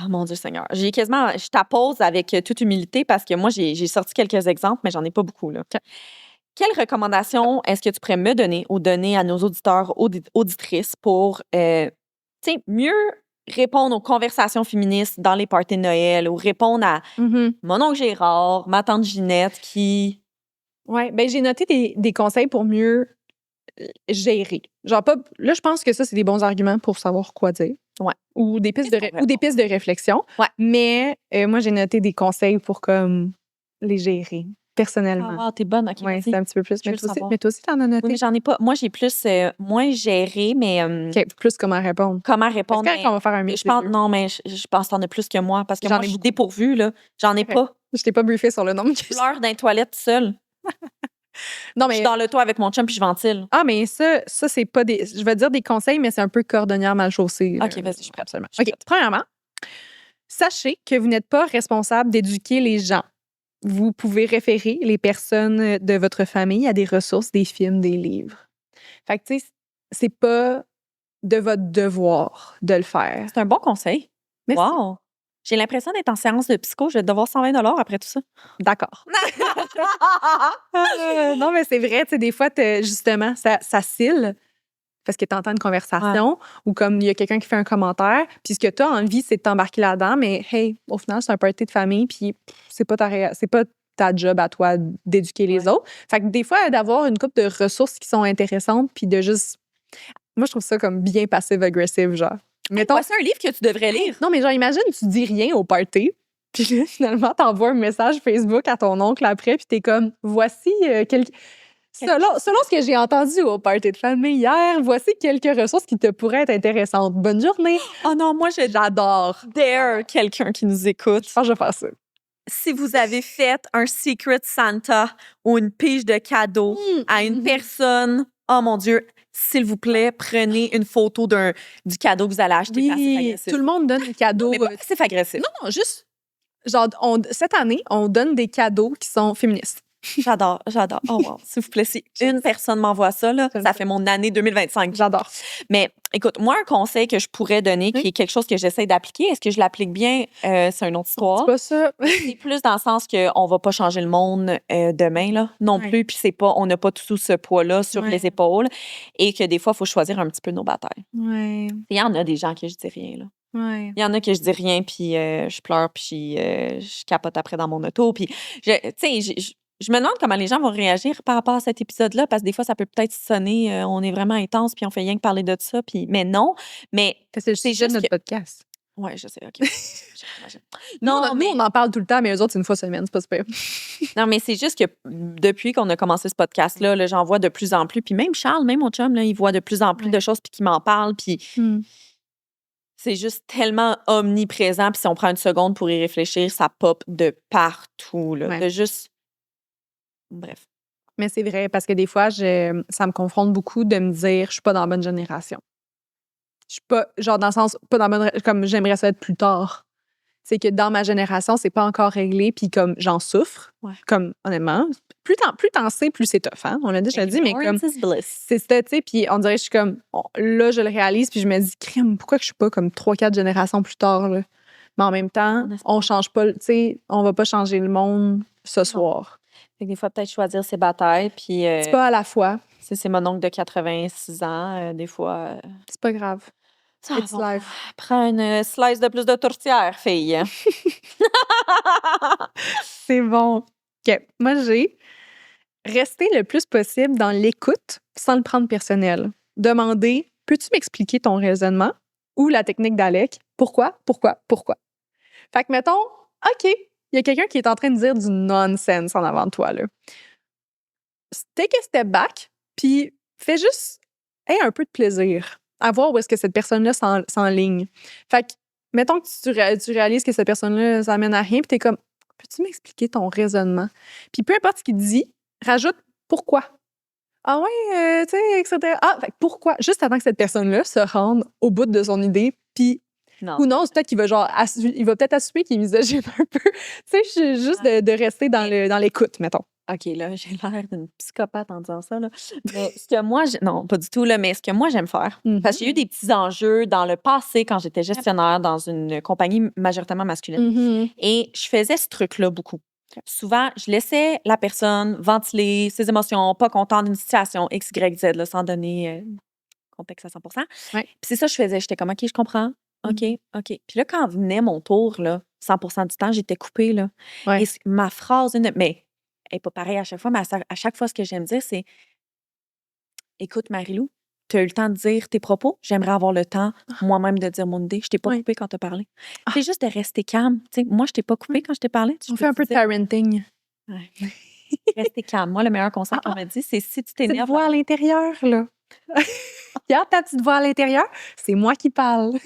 Mon Dieu Seigneur. Je t'appose avec toute humilité parce que moi, j'ai sorti quelques exemples, mais j'en ai pas beaucoup, là. Okay. Quelles recommandations est-ce que tu pourrais me donner ou donner à nos auditeurs, auditrices pour, mieux répondre aux conversations féministes dans les parties de Noël ou répondre à mon oncle Gérard, ma tante Ginette qui... Oui, ben j'ai noté des conseils pour mieux gérer. Genre pas... Là, je pense que ça, c'est des bons arguments pour savoir quoi dire. Ouais. Ou des pistes de réflexion. Ouais. Mais moi, j'ai noté des conseils pour comme les gérer personnellement. Ah, t'es bonne, OK. Oui, c'est un petit peu plus. Mais toi aussi, t'en as noté. Oui, mais j'en ai pas. Moi, j'ai plus moins géré, mais... OK, plus comment répondre. Comment répondre. Est-ce qu'on va faire un mix? Non, mais je pense que t'en as plus que moi parce que moi, je suis dépourvue, là. J'en ai pas. Je t'ai pas briefé sur le nombre. Je pleure dans les toilettes seule. Non, mais... Je suis dans l'auto avec mon chum puis je ventile. Ah, mais ça c'est pas des... Je vais dire des conseils, mais c'est un peu cordonnière mal chaussée. OK, vas-y, je suis prête. Absolument. OK, premièrement, sachez que vous n'êtes pas responsable d'éduquer les gens. Vous pouvez référer les personnes de votre famille à des ressources, des films, des livres. Fait que, tu sais, c'est pas de votre devoir de le faire. C'est un bon conseil. Merci. Wow! J'ai l'impression d'être en séance de psycho. Je vais devoir 120 $ après tout ça. D'accord. Non, mais c'est vrai, tu sais, des fois, justement, ça scille parce que tu entends une conversation ou comme il y a quelqu'un qui fait un commentaire, puis ce que tu as envie, c'est de t'embarquer là-dedans, mais hey, au final, c'est un party de famille, puis c'est pas ta job à toi d'éduquer les autres. Fait que des fois, d'avoir une couple de ressources qui sont intéressantes, puis de juste... Moi, je trouve ça comme bien passive-aggressive, genre. Mettons... C'est un livre que tu devrais lire. Non, mais genre, imagine, tu dis rien au party, puis là, finalement, t'envoies un message Facebook à ton oncle après, puis t'es comme, voici quelques... Selon ce que j'ai entendu au party de famille hier, voici quelques ressources qui te pourraient être intéressantes. Bonne journée! Oh non, moi, J'adore. dare quelqu'un qui nous écoute. Je pense que je vais faire ça. Si vous avez fait un Secret Santa ou une pige de cadeaux à une personne, oh mon Dieu, s'il vous plaît, prenez une photo du cadeau que vous allez acheter. Oui, tout le monde donne des cadeaux. Mais pas passif-agressif. Non, juste, genre, cette année, on donne des cadeaux qui sont féministes. J'adore. Oh wow, s'il vous plaît, si une personne m'envoie ça, là, ça fait mon année 2025. J'adore. Mais écoute, moi, un conseil que je pourrais donner, qui est quelque chose que j'essaie d'appliquer, est-ce que je l'applique bien? C'est une autre histoire. C'est pas ça. C'est plus dans le sens qu'on va pas changer le monde demain, là, non plus. Puis on n'a pas tout ce poids-là sur les épaules. Et que des fois, il faut choisir un petit peu nos batailles. Ouais. Il y en a des gens que je dis rien, là. Ouais. Il y en a que je dis rien, puis je pleure, puis je capote après dans mon auto. Puis, tu sais, je me demande comment les gens vont réagir par rapport à cet épisode-là, parce que des fois, ça peut peut-être sonner, on est vraiment intense, puis on fait rien que parler de ça, puis mais non. Mais c'est juste notre podcast. Oui, je sais, OK. Non, nous, on en parle tout le temps, mais eux autres, c'est une fois semaine, c'est pas super. Non, mais c'est juste que depuis qu'on a commencé ce podcast-là, là, j'en vois de plus en plus. Puis même Charles, même mon chum, là, il voit de plus en plus de choses, puis qu'il m'en parle, puis c'est juste tellement omniprésent. Puis si on prend une seconde pour y réfléchir, ça pop de partout, là. De juste... Bref. Mais c'est vrai, parce que des fois, ça me confronte beaucoup de me dire, je suis pas dans la bonne génération. Je suis pas, genre, dans le sens, pas dans la bonne, comme j'aimerais ça être plus tard. C'est que dans ma génération, c'est pas encore réglé, puis comme j'en souffre, comme honnêtement, plus t'en sais, plus c'est tough, hein? On l'a déjà dit, mais comme c'est ça, tu sais, puis on dirait que je suis comme, là, je le réalise, puis je me dis, crème, pourquoi que je suis pas comme 3-4 générations plus tard, là? Mais en même temps, on change pas, tu sais, on va pas changer le monde ce soir. Fait que des fois, peut-être choisir ses batailles, puis... c'est pas à la fois. C'est mon oncle de 86 ans, des fois... c'est pas grave. It's life. Prends une slice de plus de tourtière, fille. C'est bon. OK. Moi, j'ai resté le plus possible dans l'écoute sans le prendre personnel. Demander, peux-tu m'expliquer ton raisonnement? Ou la technique d'Alec. Pourquoi? Fait que, mettons, OK, il y a quelqu'un qui est en train de dire du nonsense en avant de toi, là. Take a step back, puis fais juste un peu de plaisir à voir où est-ce que cette personne-là s'enligne. Fait que, mettons que tu réalises que cette personne-là, ça amène à rien, puis t'es comme, peux-tu m'expliquer ton raisonnement? Puis peu importe ce qu'il dit, rajoute pourquoi. Ah ouais, tu sais, etc. Ah, fait que pourquoi? Juste avant que cette personne-là se rende au bout de son idée, puis ou non, c'est peut-être qu'il va genre, il va peut-être assumer qu'il est misogyne un peu. Tu sais, juste de rester dans l'écoute, mettons. OK, là, j'ai l'air d'une psychopathe en disant ça, là. Mais ce que moi... Non, pas du tout, là, mais ce que moi, j'aime faire, parce que j'ai eu des petits enjeux dans le passé quand j'étais gestionnaire dans une compagnie majoritairement masculine. Et je faisais ce truc-là beaucoup. Souvent, je laissais la personne ventiler ses émotions, pas contente d'une situation X, Y, Z, là, sans donner contexte à 100%. Puis c'est ça que je faisais. J'étais comme, OK, je comprends. OK. Puis là, quand venait mon tour, là, 100% du temps, j'étais coupée, là. Et ma phrase... Mais... elle n'est pas pareille à chaque fois, mais à chaque fois, ce que j'aime dire, c'est écoute, Marie-Lou, tu as eu le temps de dire tes propos. J'aimerais avoir le temps, moi-même, de dire mon idée. Je t'ai pas coupée quand tu as parlé. C'est juste de rester calme. T'sais, moi, je t'ai pas coupée quand je t'ai parlé. On fait un peu de parenting. Rester calme. Moi, le meilleur conseil qu'on m'a dit, c'est si tu t'énerves. Petite voix à l'intérieur, là. Regarde ta petite voix à l'intérieur. C'est moi qui parle.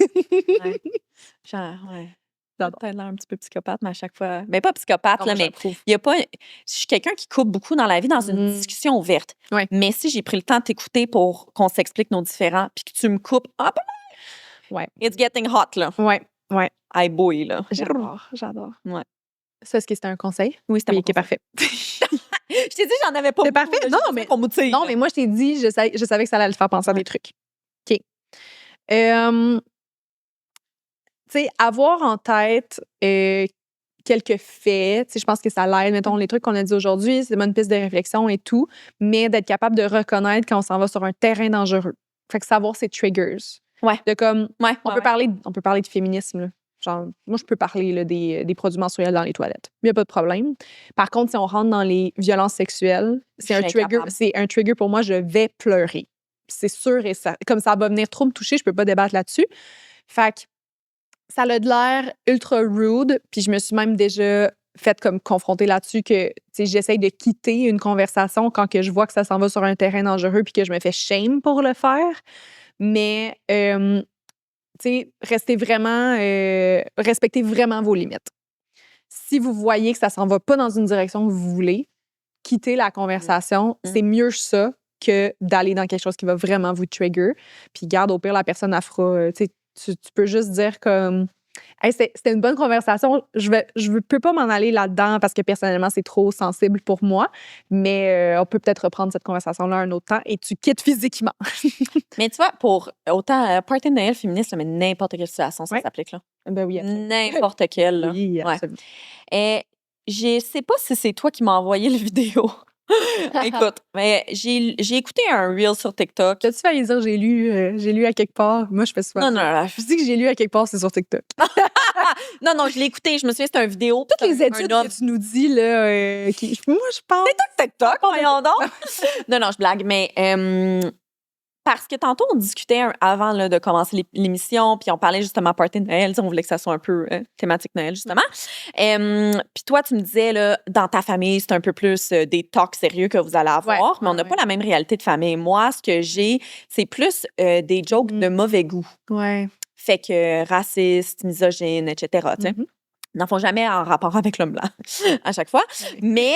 Genre, peut-être l'air un petit peu psychopathe, mais à chaque fois... Mais pas psychopathe, là, mais il y a pas... Je suis quelqu'un qui coupe beaucoup dans la vie, dans une discussion ouverte. Mais si j'ai pris le temps de t'écouter pour qu'on s'explique nos différends, puis que tu me coupes, it's getting hot, là. I boy, là. J'adore. Ouais. Ça, est-ce que c'était un conseil? Oui, c'était mon conseil. Parfait. Je t'ai dit, j'en avais pas. C'est parfait. Non, mais moi, je t'ai dit, je savais que ça allait te faire penser à des trucs. OK. Tu sais, avoir en tête quelques faits, tu sais, je pense que ça l'aide. Mettons, les trucs qu'on a dit aujourd'hui, c'est une bonne piste de réflexion et tout, mais d'être capable de reconnaître quand on s'en va sur un terrain dangereux. Fait que savoir ses triggers. De comme, on peut parler de féminisme, là. Genre, moi, je peux parler là, des produits menstruels dans les toilettes. Il n'y a pas de problème. Par contre, si on rentre dans les violences sexuelles, c'est un trigger pour moi, je vais pleurer. C'est sûr et ça. Comme ça va venir trop me toucher, je peux pas débattre là-dessus. Fait que ça a de l'air ultra rude, puis je me suis même déjà faite comme confrontée là-dessus que j'essaye de quitter une conversation quand que je vois que ça s'en va sur un terrain dangereux puis que je me fais shame pour le faire. Mais respectez vraiment vos limites. Si vous voyez que ça s'en va pas dans une direction que vous voulez, quittez la conversation. C'est mieux ça que d'aller dans quelque chose qui va vraiment vous trigger. Puis garde, au pire, la personne, elle fera... tu peux juste dire comme... Hey, c'était une bonne conversation. Je peux pas m'en aller là-dedans parce que personnellement, c'est trop sensible pour moi. Mais on peut peut-être reprendre cette conversation-là un autre temps et tu quittes physiquement. Mais tu vois, pour autant party de Noël féministe, là, mais n'importe quelle situation, ça s'applique là. Ben oui, absolument. N'importe quelle. Là. Oui, absolument. Et je sais pas si c'est toi qui m'as envoyé la vidéo. Écoute, mais j'ai écouté un reel sur TikTok. T'as-tu failli dire j'ai lu à quelque part? Moi, je fais souvent. Non. Je dis que j'ai lu à quelque part, c'est sur TikTok. non, je l'ai écouté. Je me souviens, c'était une vidéo. Toutes les études que tu nous dis, là, moi, je pense... C'est TikTok, voyons donc. non, je blague, mais... parce que tantôt, on discutait avant là, de commencer l'émission, puis on parlait justement party de Noël. On voulait que ça soit un peu thématique Noël, justement. Puis toi, tu me disais, là, dans ta famille, c'est un peu plus des talks sérieux que vous allez avoir, mais on n'a pas la même réalité de famille. Moi, ce que j'ai, c'est plus des jokes de mauvais goût. Ouais. Fait que raciste, misogyne, etc. N'en font jamais en rapport avec l'homme blanc à chaque fois. Mais,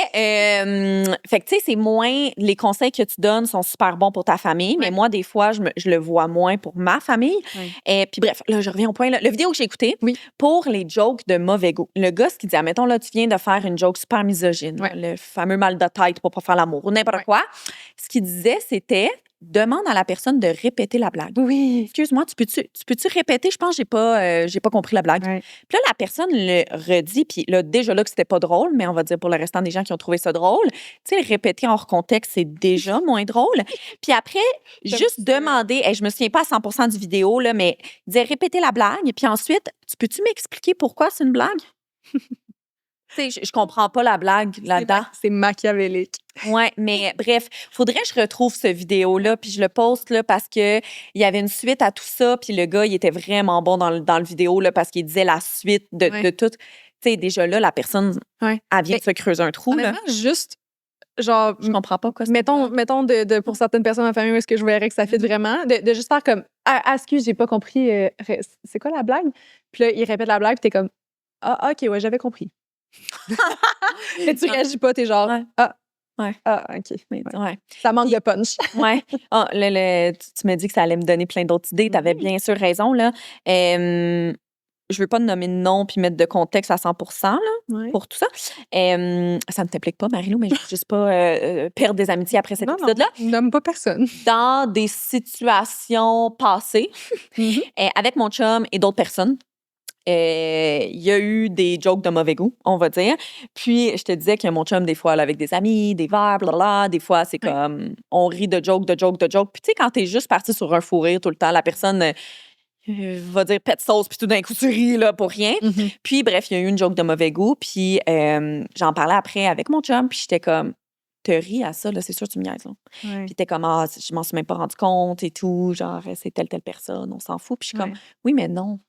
fait que, tu sais, c'est moins... Les conseils que tu donnes sont super bons pour ta famille, mais moi, des fois, je le vois moins pour ma famille. Et puis bref, là, je reviens au point. Là. Le vidéo que j'ai écouté, pour les jokes de mauvais goût. Le gars, ce qu'il dit, admettons, là, tu viens de faire une joke super misogyne, le fameux mal de tête pour pas faire l'amour ou n'importe quoi. Ce qu'il disait, c'était... Demande à la personne de répéter la blague. Oui. Excuse-moi, tu peux-tu répéter? Je pense que j'ai pas compris la blague. Puis là, la personne le redit, puis là, déjà là que c'était pas drôle, mais on va dire pour le restant des gens qui ont trouvé ça drôle, tu sais, le répéter hors contexte, c'est déjà moins drôle. Puis après, juste demander, je me souviens pas à 100% du vidéo, là, mais dire répéter la blague, puis ensuite, peux-tu m'expliquer pourquoi c'est une blague? Tu sais, je comprends pas la blague là-dedans. C'est machiavélique. Ouais, mais bref, faudrait que je retrouve ce vidéo-là, puis je le poste là, parce que il y avait une suite à tout ça, puis le gars, il était vraiment bon dans le vidéo là, parce qu'il disait la suite de tout. Tu sais, déjà là, la personne, elle vient de se creuser un trou. Là. Juste, genre... Je comprends pas quoi. Mettons pour certaines personnes de ma famille, où est-ce que je verrais que ça fit vraiment, de juste faire comme, excuse, j'ai pas compris, c'est quoi la blague? Puis là, il répète la blague, puis t'es comme, OK, ouais, j'avais compris. Mais tu réagis pas, t'es genre, OK. Ça manque de punch. Tu m'as dit que ça allait me donner plein d'autres idées. T'avais bien sûr raison, là. Je veux pas te nommer de nom puis mettre de contexte à 100% là, pour tout ça. Ça ne t'implique pas, Marie-Lou, mais je veux juste pas perdre des amitiés après cet épisode-là. Non, nomme pas personne. Dans des situations passées, avec mon chum et d'autres personnes, il y a eu des jokes de mauvais goût, on va dire. Puis, je te disais que mon chum, des fois, là, avec des amis, des verres, blablabla, des fois, c'est comme, on rit de jokes. Puis, tu sais, quand t'es juste parti sur un fou rire tout le temps, la personne va dire pet sauce, puis tout d'un coup, tu ris, là, pour rien. Puis, bref, il y a eu une joke de mauvais goût. Puis, j'en parlais après avec mon chum, puis j'étais comme, te ris à ça, là, c'est sûr, tu me niaises, là. Puis, t'es comme, je m'en suis même pas rendu compte et tout, genre, c'est telle personne, on s'en fout. Puis, je suis comme, oui, mais non.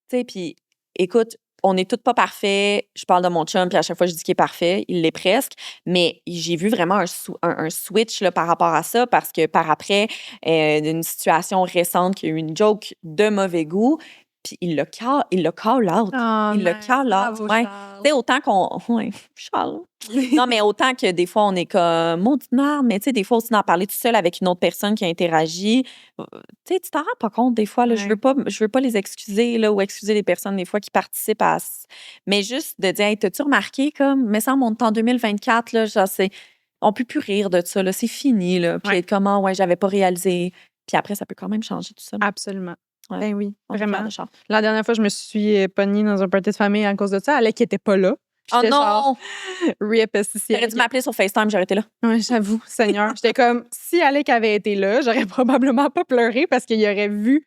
Tu sais, puis écoute, on n'est toutes pas parfaits. Je parle de mon chum, puis à chaque fois, je dis qu'il est parfait. Il l'est presque. Mais j'ai vu vraiment un switch là, par rapport à ça parce que par après, d'une situation récente qu'il y a eu une joke de mauvais goût, puis il le call out. Il le call out. Tu sais, autant qu'on... Ouais, Charles. Non, mais autant que des fois, on est comme maudite merde, mais tu sais, des fois aussi d'en parler tout seul avec une autre personne qui a interagi. Tu sais, tu t'en rends pas compte des fois. Là, je veux pas les excuser là, ou excuser les personnes des fois qui participent à... Mais juste de dire, hey, t'as-tu remarqué comme, mais ça, on est en 2024, là, genre, on peut plus rire de ça, là, c'est fini, là. Puis être comme, j'avais pas réalisé. Puis après, ça peut quand même changer tout ça. Absolument. Ouais. Ben oui, vraiment. La dernière fois, je me suis pognée dans un party de famille à cause de ça. Alec qui était pas là. Oh non! RIP, J'aurais dû m'appeler sur FaceTime, j'aurais été là. Oui, j'avoue, Seigneur. J'étais comme, si Alec avait été là, j'aurais probablement pas pleuré parce qu'il aurait vu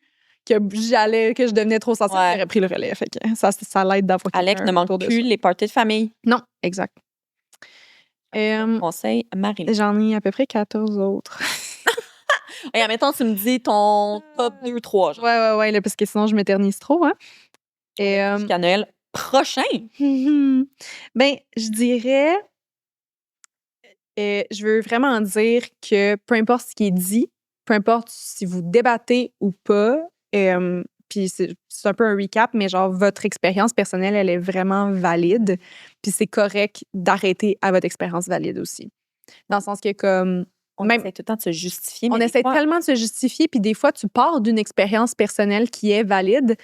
que je devenais trop sensible, Ouais. j'aurais pris le relais. Fait que ça l'aide d'avoir Alex quelqu'un ne manque autour de plus soi. les parties de famille. Non, exact. Conseil, Marie. J'en ai à peu près 14 autres. Et admettons, tu me dis ton top 2, 3. Genre. Ouais, là, parce que sinon, je m'éternise trop, hein. Et, Jusqu'à Noël prochain. ben, je dirais, je veux vraiment dire que peu importe ce qui est dit, peu importe si vous débattez ou pas, puis c'est un peu un recap, mais genre, votre expérience personnelle, elle est vraiment valide. Puis c'est correct d'arrêter à votre expérience valide aussi. Dans le sens que, comme, On même, essaie tout le temps de se justifier. on mais des essaie fois, tellement de se justifier, puis des fois, tu pars d'une expérience personnelle qui est valide,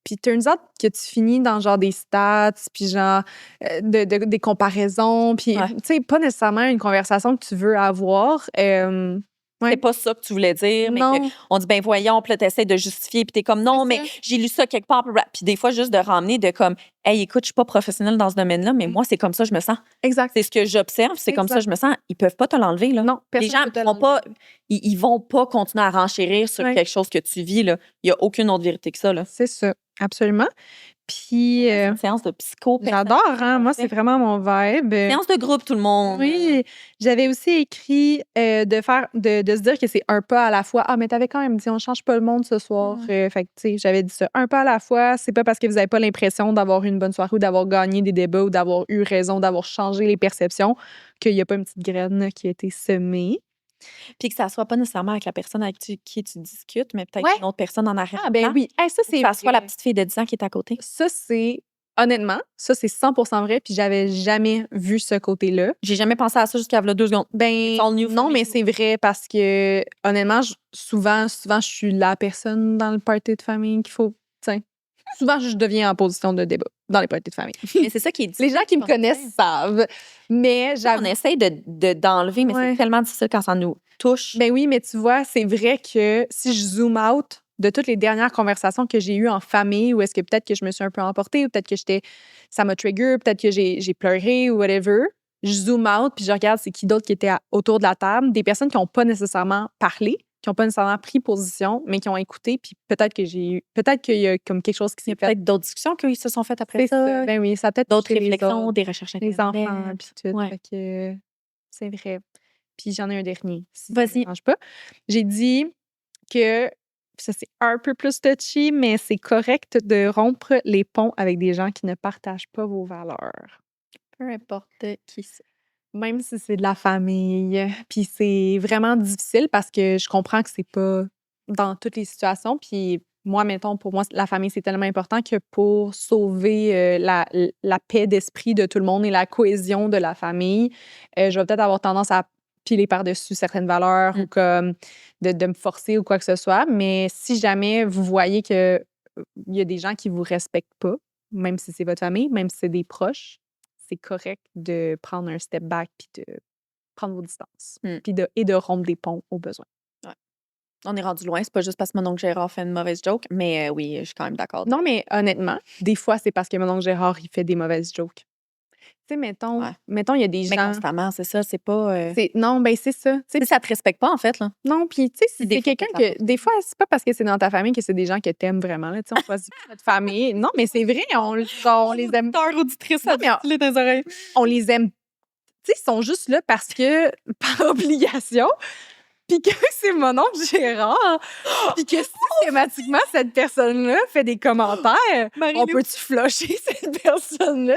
puis turns out que tu finis dans genre des stats, puis genre des comparaisons, puis Ouais. tu sais, pas nécessairement une conversation que tu veux avoir. Ouais. c'est pas ça que tu voulais dire. Mais Non. on dit, ben voyons, puis là, t'essaies de justifier, puis t'es comme, non, C'est mais ça. j'ai lu ça quelque part. Puis des fois, juste de ramener de comme, hey, écoute, je suis pas professionnelle dans ce domaine-là, mais moi, c'est comme ça que je me sens. Exact. C'est ce que j'observe, c'est comme ça que je me sens. Ils peuvent pas te l'enlever, là. Non, Les personne gens peut te vont pas, l'enlever. ils vont pas continuer à renchérir sur Ouais. quelque chose que tu vis, là. Il y a aucune autre vérité que ça, là. C'est ça, absolument. Puis, C'est une séance de psycho. j'adore, hein? Moi, c'est vraiment mon vibe. Séance de groupe, tout le monde. Oui, j'avais aussi écrit de se dire que c'est un pas à la fois. Ah, mais t'avais quand même dit, on change pas le monde ce soir. Fait que, tu sais, j'avais dit ça, un pas à la fois. C'est pas parce que vous avez pas l'impression d'avoir eu une bonne soirée ou d'avoir gagné des débats ou d'avoir eu raison, d'avoir changé les perceptions, qu'il y a pas une petite graine qui a été semée. Puis que ça soit pas nécessairement avec la personne avec qui tu discutes, mais peut-être Ouais. une autre personne en arrière. Ah, ben oui. Hey, ça, c'est Que ça soit la vrai. petite fille de 10 ans qui est à côté. Ça, c'est, honnêtement, ça, c'est 100% vrai. Puis j'avais jamais vu ce côté-là. J'ai jamais pensé à ça jusqu'à là 2 secondes. Ben, It's all new for non, me. mais c'est vrai parce que, honnêtement, souvent, je suis la personne dans le party de famille qu'il faut. Tiens, souvent, je deviens en position de débat dans les parties de famille. Mais c'est ça qui est Les difficile. gens qui me connaissent savent. Mais On j'avoue. essaye d'enlever, mais Ouais. c'est tellement difficile quand ça nous touche. Ben oui, mais tu vois, c'est vrai que si je zoome out de toutes les dernières conversations que j'ai eues en famille, ou est-ce que peut-être que je me suis un peu emportée, ou peut-être que ça m'a trigger, peut-être que j'ai pleuré ou whatever, je zoome out puis je regarde c'est qui d'autre qui était autour de la table, des personnes qui n'ont pas nécessairement parlé, qui n'ont pas nécessairement pris position, mais qui ont écouté, puis peut-être qu'il y a comme quelque chose qui Il y a s'est fait. peut-être d'autres discussions qui se sont faites après C'est ça. ça. Ben oui, ça a peut-être D'autres touché les réflexions, autres, des recherches les Internet. enfants, puis tout. Ouais. Fait que c'est vrai. Puis j'en ai un dernier, si ça Vas-y. ne dérange pas. J'ai dit que ça, c'est un peu plus touchy, mais c'est correct de rompre les ponts avec des gens qui ne partagent pas vos valeurs. Peu importe qui c'est. Même si c'est de la famille. Puis c'est vraiment difficile parce que je comprends que c'est pas dans toutes les situations. Puis moi, mettons, pour moi, la famille, c'est tellement important que pour sauver la paix d'esprit de tout le monde et la cohésion de la famille, je vais peut-être avoir tendance à piler par-dessus certaines valeurs ou comme de me forcer ou quoi que ce soit. Mais si jamais vous voyez qu'il y a des gens qui vous respectent pas, même si c'est votre famille, même si c'est des proches, c'est correct de prendre un step back puis de prendre vos distances. Puis de rompre des ponts au besoin. Ouais. On est rendu loin. C'est pas juste parce que mon oncle Gérard fait une mauvaise joke, mais oui, je suis quand même d'accord. Non, mais honnêtement, des fois, c'est parce que mon oncle Gérard, il fait des mauvaises jokes. Tu sais, mettons, il y a des Mais gens. constamment, c'est ça. C'est pas. Non, ben c'est ça. Tu sais, Ça te respecte pas, en fait, là. non, puis tu sais, si Des c'est fois, quelqu'un c'est que. Des fois, c'est pas parce que c'est dans ta famille que c'est des gens que t'aimes vraiment. Là, tu sais, on choisit pas notre famille. Non, mais c'est vrai, on les aime. Auditrice, Non, mais les dans les oreilles. on les aime. Tu sais, ils sont juste là parce que, par obligation. Puis que c'est mon oncle Gérard. Puis que systématiquement, cette personne-là fait des commentaires. On peut-tu flusher cette personne-là?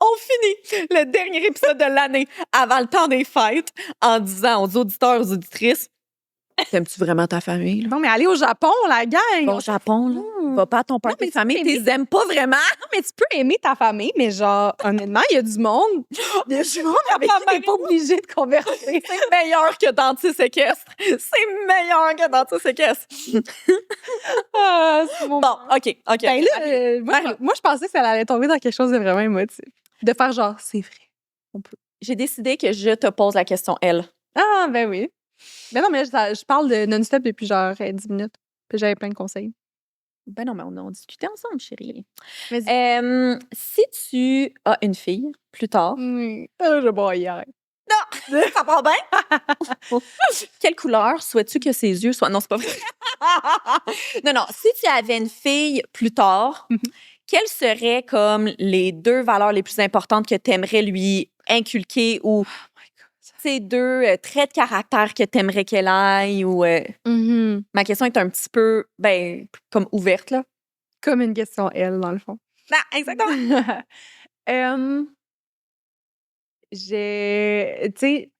On finit le dernier épisode de l'année avant le temps des fêtes en disant aux auditeurs, aux auditrices, t'aimes-tu vraiment ta famille? Là? Non, mais allez au Japon, la gang! Bon, au Japon, là, va pas à ton party mais de tu famille, peux tu les aimes pas vraiment. Non, mais tu peux aimer ta famille, mais genre, honnêtement, il y a du monde. Il y a du monde avec qui t'es pas obligé de converser. C'est meilleur que dentiste équestre. C'est meilleur que dentiste équestre. Ah, c'est mon... Bon, OK. Ben là, moi, je pensais que ça allait tomber dans quelque chose de vraiment émotif. De faire genre, c'est vrai, on peut. J'ai décidé que je te pose la question, elle. Ah, ben oui. Mais non, mais je parle de non-stop depuis genre 10 minutes. Puis j'avais plein de conseils. Ben non, mais on discutait ensemble, chérie. Vas-y. Si tu as une fille plus tard, Je bois hier. Non! Ça part bien? Quelle couleur souhaites-tu que ses yeux soient? Non, c'est pas vrai. Non. Si tu avais une fille plus tard, quelles seraient comme les 2 valeurs les plus importantes que tu aimerais lui inculquer ou ces 2 traits de caractère que tu aimerais qu'elle aille? Ou, ma question est un petit peu, comme ouverte, là. Comme une question elle, dans le fond. Ah, exactement. Tu sais,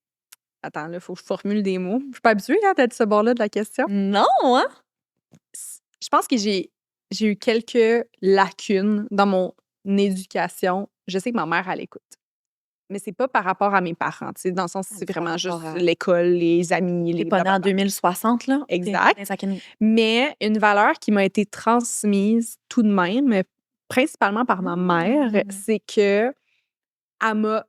attends, là, il faut que je formule des mots. Je suis pas habituée d'être ce bord-là de la question. Non, hein? Je pense que j'ai eu quelques lacunes dans mon éducation. Je sais que ma mère, elle écoute. Mais c'est pas par rapport à mes parents, tu sais, dans le sens c'est vraiment juste l'école, les amis, T'es les pas née en blablabla. 2060, là? Exact. T'es dans quelle année? Mais une valeur qui m'a été transmise tout de même, principalement par ma mère, c'est que elle m'a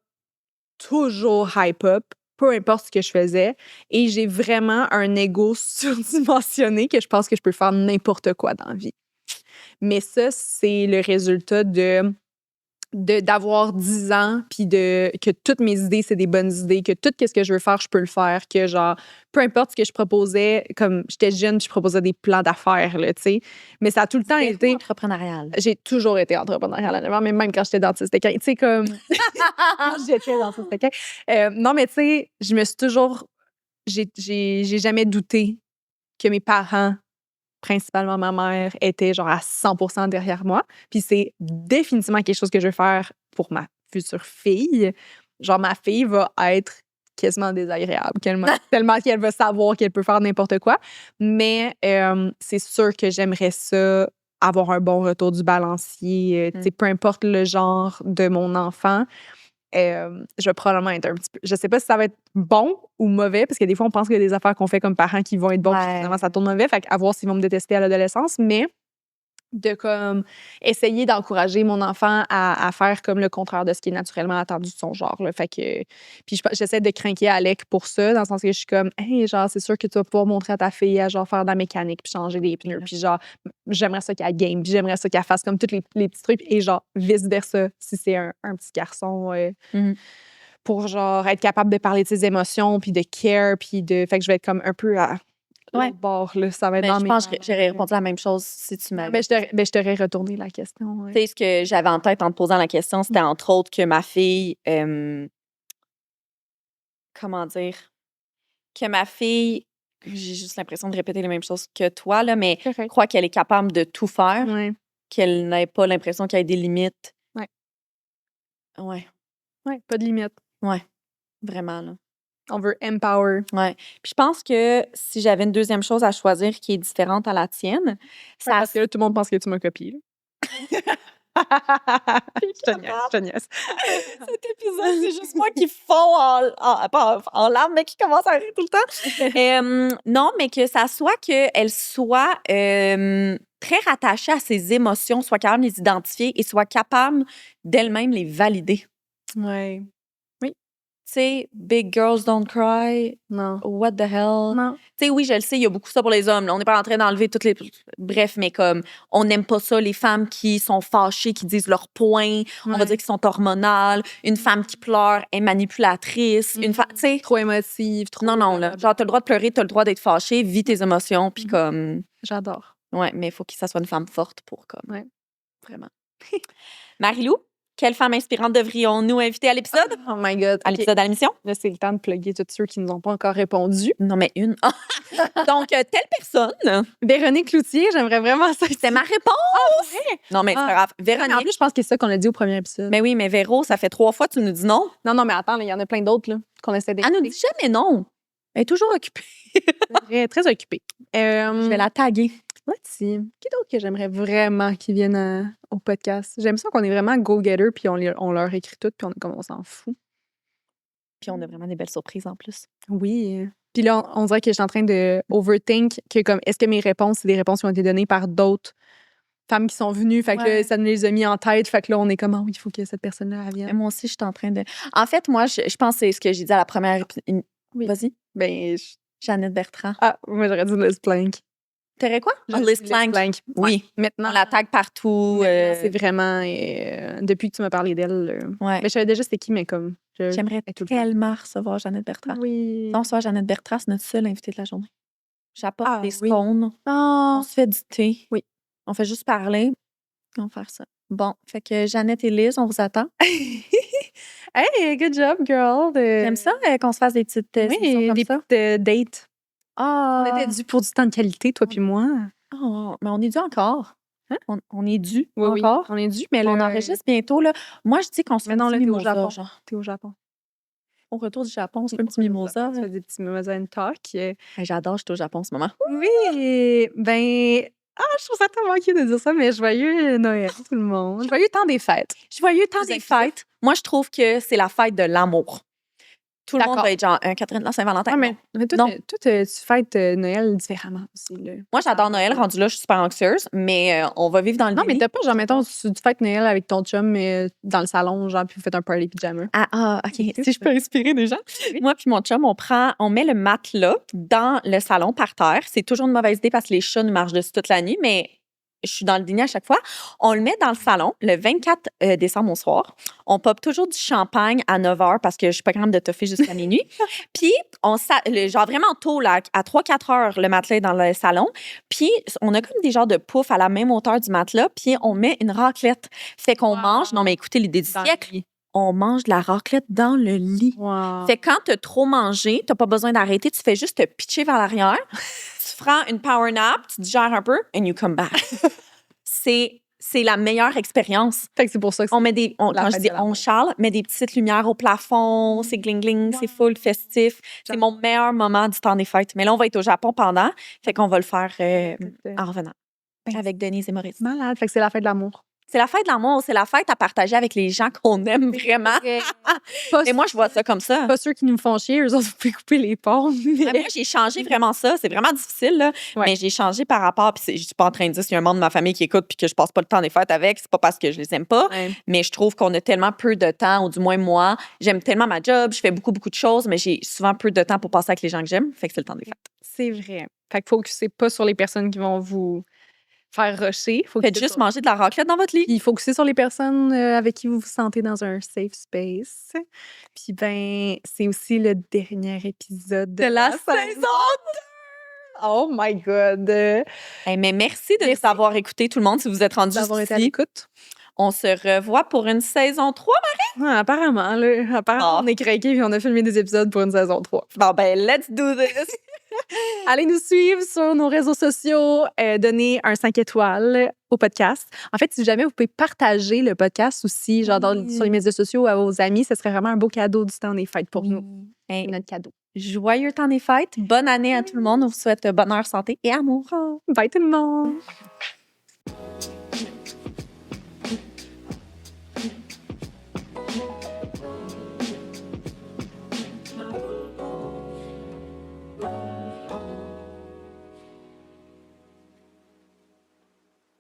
toujours hype up, peu importe ce que je faisais. Et j'ai vraiment un ego surdimensionné que je pense que je peux faire n'importe quoi dans la vie. Mais ça, c'est le résultat d'avoir 10 ans, puis que toutes mes idées, c'est des bonnes idées, que tout ce que je veux faire, je peux le faire, que genre, peu importe ce que je proposais, comme j'étais jeune, je proposais des plans d'affaires, là, tu sais. Mais ça a tout le temps été... entrepreneurial. J'ai toujours été entrepreneuriale, honnêtement, mais même quand j'étais dentiste, tu sais, comme... J'étais dentiste, non, mais tu sais, je me suis toujours... J'ai jamais douté que mes parents, principalement ma mère, était genre à 100% derrière moi. Puis c'est définitivement quelque chose que je veux faire pour ma future fille. Genre, ma fille va être quasiment désagréable, tellement qu'elle va savoir qu'elle peut faire n'importe quoi. Mais c'est sûr que j'aimerais ça, avoir un bon retour du balancier. Tu sais, peu importe le genre de mon enfant, je vais probablement être un petit peu... Je sais pas si ça va être bon ou mauvais, parce que des fois, on pense qu'il y a des affaires qu'on fait comme parents qui vont être bons, puis finalement, ça tourne mauvais. Fait qu'à voir s'ils vont me détester à l'adolescence, mais de comme essayer d'encourager mon enfant à faire comme le contraire de ce qui est naturellement attendu de son genre, là. Fait que... Puis j'essaie de craquer Alec pour ça, dans le sens que je suis comme, hey, genre, c'est sûr que tu vas pouvoir montrer à ta fille à genre faire de la mécanique, puis changer des pneus, puis genre, j'aimerais ça qu'elle game, puis j'aimerais ça qu'elle fasse comme tous les petits trucs, et genre, vice-versa, si c'est un petit garçon, pour genre être capable de parler de ses émotions, puis de care, puis de... Fait que je vais être comme un peu à... Ouais. bord, là, ça va être Mais dans je mes... pense que j'aurais répondu la même chose si tu m'avais... je t'aurais retourné la question. Ouais. Tu sais, ce que j'avais en tête en te posant la question, c'était entre autres que ma fille... comment dire? Que ma fille... J'ai juste l'impression de répéter les mêmes choses que toi, là, mais je crois qu'elle est capable de tout faire, qu'elle n'ait pas l'impression qu'il y ait des limites. Ouais. Ouais, pas de limite. Ouais, vraiment, là. On veut empower. Ouais. Puis je pense que si j'avais une deuxième chose à choisir qui est différente à la tienne, ça... Parce que là, tout le monde pense que tu m'as copié. Je te niaise. Cet épisode, c'est juste moi qui fond pas en larmes, mais qui commence à rire tout le temps. Non, mais que ça soit qu'elle soit très rattachée à ses émotions, soit capable de les identifier et soit capable d'elle-même les valider. Ouais. Tu sais, big girls don't cry. Non. What the hell? Non. Tu sais, oui, je le sais, il y a beaucoup ça pour les hommes. Là. On n'est pas en train d'enlever toutes les... Bref, mais comme, on n'aime pas ça, les femmes qui sont fâchées, qui disent leur point. On va dire qu'ils sont hormonales. Une femme qui pleure est manipulatrice. Une femme, tu sais... Trop émotive, trop... Non, là. Genre, t'as le droit de pleurer, t'as le droit d'être fâchée, vis tes émotions, puis comme... J'adore. Ouais, mais il faut que ça soit une femme forte pour comme... Ouais. Vraiment. Marie-Lou? Quelle femme inspirante devrions-nous inviter à l'épisode? Oh my God. À l'épisode à l'émission? Là, c'est le temps de plugger tous ceux qui ne nous ont pas encore répondu. Non, mais une. Donc, telle personne. Véronique Cloutier, j'aimerais vraiment ça. C'est ma réponse! Non, mais c'est pas grave. Véronique. Mais en plus, je pense que c'est ça qu'on a dit au premier épisode. Mais oui, mais Véro, ça fait 3 fois que tu nous dis non. Non, mais attends, il y en a plein d'autres là, qu'on essaie d'inviter. Elle nous dit jamais non. Elle est toujours occupée. Très, très occupée. Je vais la taguer. Let's see. Qui d'autre que j'aimerais vraiment qu'ils viennent au podcast? J'aime ça qu'on est vraiment go-getter, puis on leur écrit tout, puis on s'en fout. Puis on a vraiment des belles surprises en plus. Oui. Puis là, on dirait que je suis en train de overthink que comme est-ce que mes réponses, c'est des réponses qui ont été données par d'autres femmes qui sont venues. Fait que là, ça nous les a mis en tête. Fait que là, on est comme, ah oui, il faut que cette personne-là vienne. Mais moi aussi, je suis en train de... En fait, moi, je pense que c'est ce que j'ai dit à la première... Oui. Vas-y. Ben, Jeannette Bertrand. Ah, moi, j'aurais dit Les Plank. T'aurais quoi? Je Un dis list blank. Oui. Maintenant, On la tag partout. maintenant, c'est vraiment... depuis que tu m'as parlé d'elle... Ouais. Mais je savais déjà c'était qui, mais comme... J'aimerais elle est tout le temps. tellement recevoir Jeannette Bertrand. Oui. Si on reçoit Jeannette Bertrand, c'est notre seule invitée de la journée. J'apporte Ah, des oui. scones. Oh. On se fait du thé. Oui. On fait juste parler. On va faire ça. Bon, fait que Jeannette et Liz, on vous attend. Hey, good job, girl. J'aime ça qu'on se fasse des petites émissions Oui, comme des ça. petites dates. Ah! On était dû pour du temps de qualité, toi puis moi. Oh, mais on est dû encore. Hein? On est dû Oui, encore. on est dû, mais On là, enregistre bientôt. Là. Moi, je dis qu'on se fait Mais non, un là, petit t'es au mimosa, Japon. genre. T'es au Japon. Au retour du Japon, on se fait un petit mimosa. Tu fais des petits mimosa and talk. Hey, j'adore, je suis au Japon en ce moment. Oui, ben... Ah, je trouve ça tellement cute de dire ça, mais joyeux Noël, tout le monde. Joyeux temps des fêtes. Joyeux temps Plus des inclusif. fêtes. Moi, je trouve que c'est la fête de l'amour. Tout le monde D'accord. va être genre Catherine de la Saint-Valentin. Ah, Non. mais toi, Non. tu fêtes Noël différemment aussi. Là. Moi, j'adore Noël. Rendu là, je suis super anxieuse, mais on va vivre dans le Non, mais déni. t'as pas, genre, mettons, tu fêtes Noël avec ton chum mais dans le salon, genre, puis vous faites un party pyjama. OK. Si je peux inspirer des gens. Moi puis mon chum, on met le matelas dans le salon par terre. C'est toujours une mauvaise idée parce que les chats nous marchent dessus toute la nuit, mais je suis dans le déni à chaque fois. On le met dans le salon le 24 décembre au soir. On pop toujours du champagne à 9 h parce que je suis pas capable de toffer jusqu'à minuit. Puis, genre vraiment tôt, là, à 3-4 heures, le matelas est dans le salon. Puis, on a comme des genres de poufs à la même hauteur du matelas. Puis, on met une raclette. Fait qu'on mange. Non, mais écoutez, l'idée du siècle. On mange de la raclette dans le lit. Wow. Fait que quand t'as trop mangé, t'as pas besoin d'arrêter, tu fais juste te pitcher vers l'arrière. Tu prends une power nap, tu digères un peu, and you come back. c'est la meilleure expérience. Fait que c'est pour ça que On met des, la quand je fête dis de l'amour. on Charles, met des petites lumières au plafond, c'est gling-gling, c'est full festif. C'est mon meilleur moment du temps des fêtes. Mais là, on va être au Japon pendant, fait qu'on va le faire en revenant. Ben, Avec Denise et Maurice. malade. Fait que c'est la fête de l'amour. C'est la fête de l'amour, c'est la fête à partager avec les gens qu'on aime vraiment. Et moi, je vois ça comme ça. Pas ceux qui nous font chier, eux autres, vous pouvez couper les ponts. Moi, j'ai changé vraiment ça. C'est vraiment difficile, là. Ouais. Mais j'ai changé par rapport. Puis je suis pas en train de dire s'il y a un membre de ma famille qui écoute puis que je passe pas le temps des fêtes avec, c'est pas parce que je les aime pas. Ouais. Mais je trouve qu'on a tellement peu de temps, ou du moins moi. J'aime tellement ma job, je fais beaucoup de choses, mais j'ai souvent peu de temps pour passer avec les gens que j'aime. Fait que c'est le temps des fêtes. C'est vrai. Fait qu'il faut que c'est pas sur les personnes qui vont vous faire rusher. Faut que Faites juste manger de la raclette dans votre lit. Il faut que c'est sur les personnes avec qui vous vous sentez dans un safe space. Puis ben, c'est aussi le dernier épisode de la saison. Oh my God! Hey, mais merci de nous avoir écouté, tout le monde, si vous êtes rendus D'avoir été à ici. l'écoute. On se revoit pour une saison 3. Ouais, apparemment, là. Apparemment, on est craqués puis on a filmé des épisodes pour une saison 3. Bon, ben, let's do this! Allez nous suivre sur nos réseaux sociaux, donnez un 5 étoiles au podcast. En fait, si jamais vous pouvez partager le podcast aussi, genre sur les médias sociaux à vos amis, ce serait vraiment un beau cadeau du temps des fêtes pour nous. Hey, C'est notre cadeau. joyeux temps des fêtes. Bonne année à tout le monde. On vous souhaite bonheur, santé et amour. Bye tout le monde!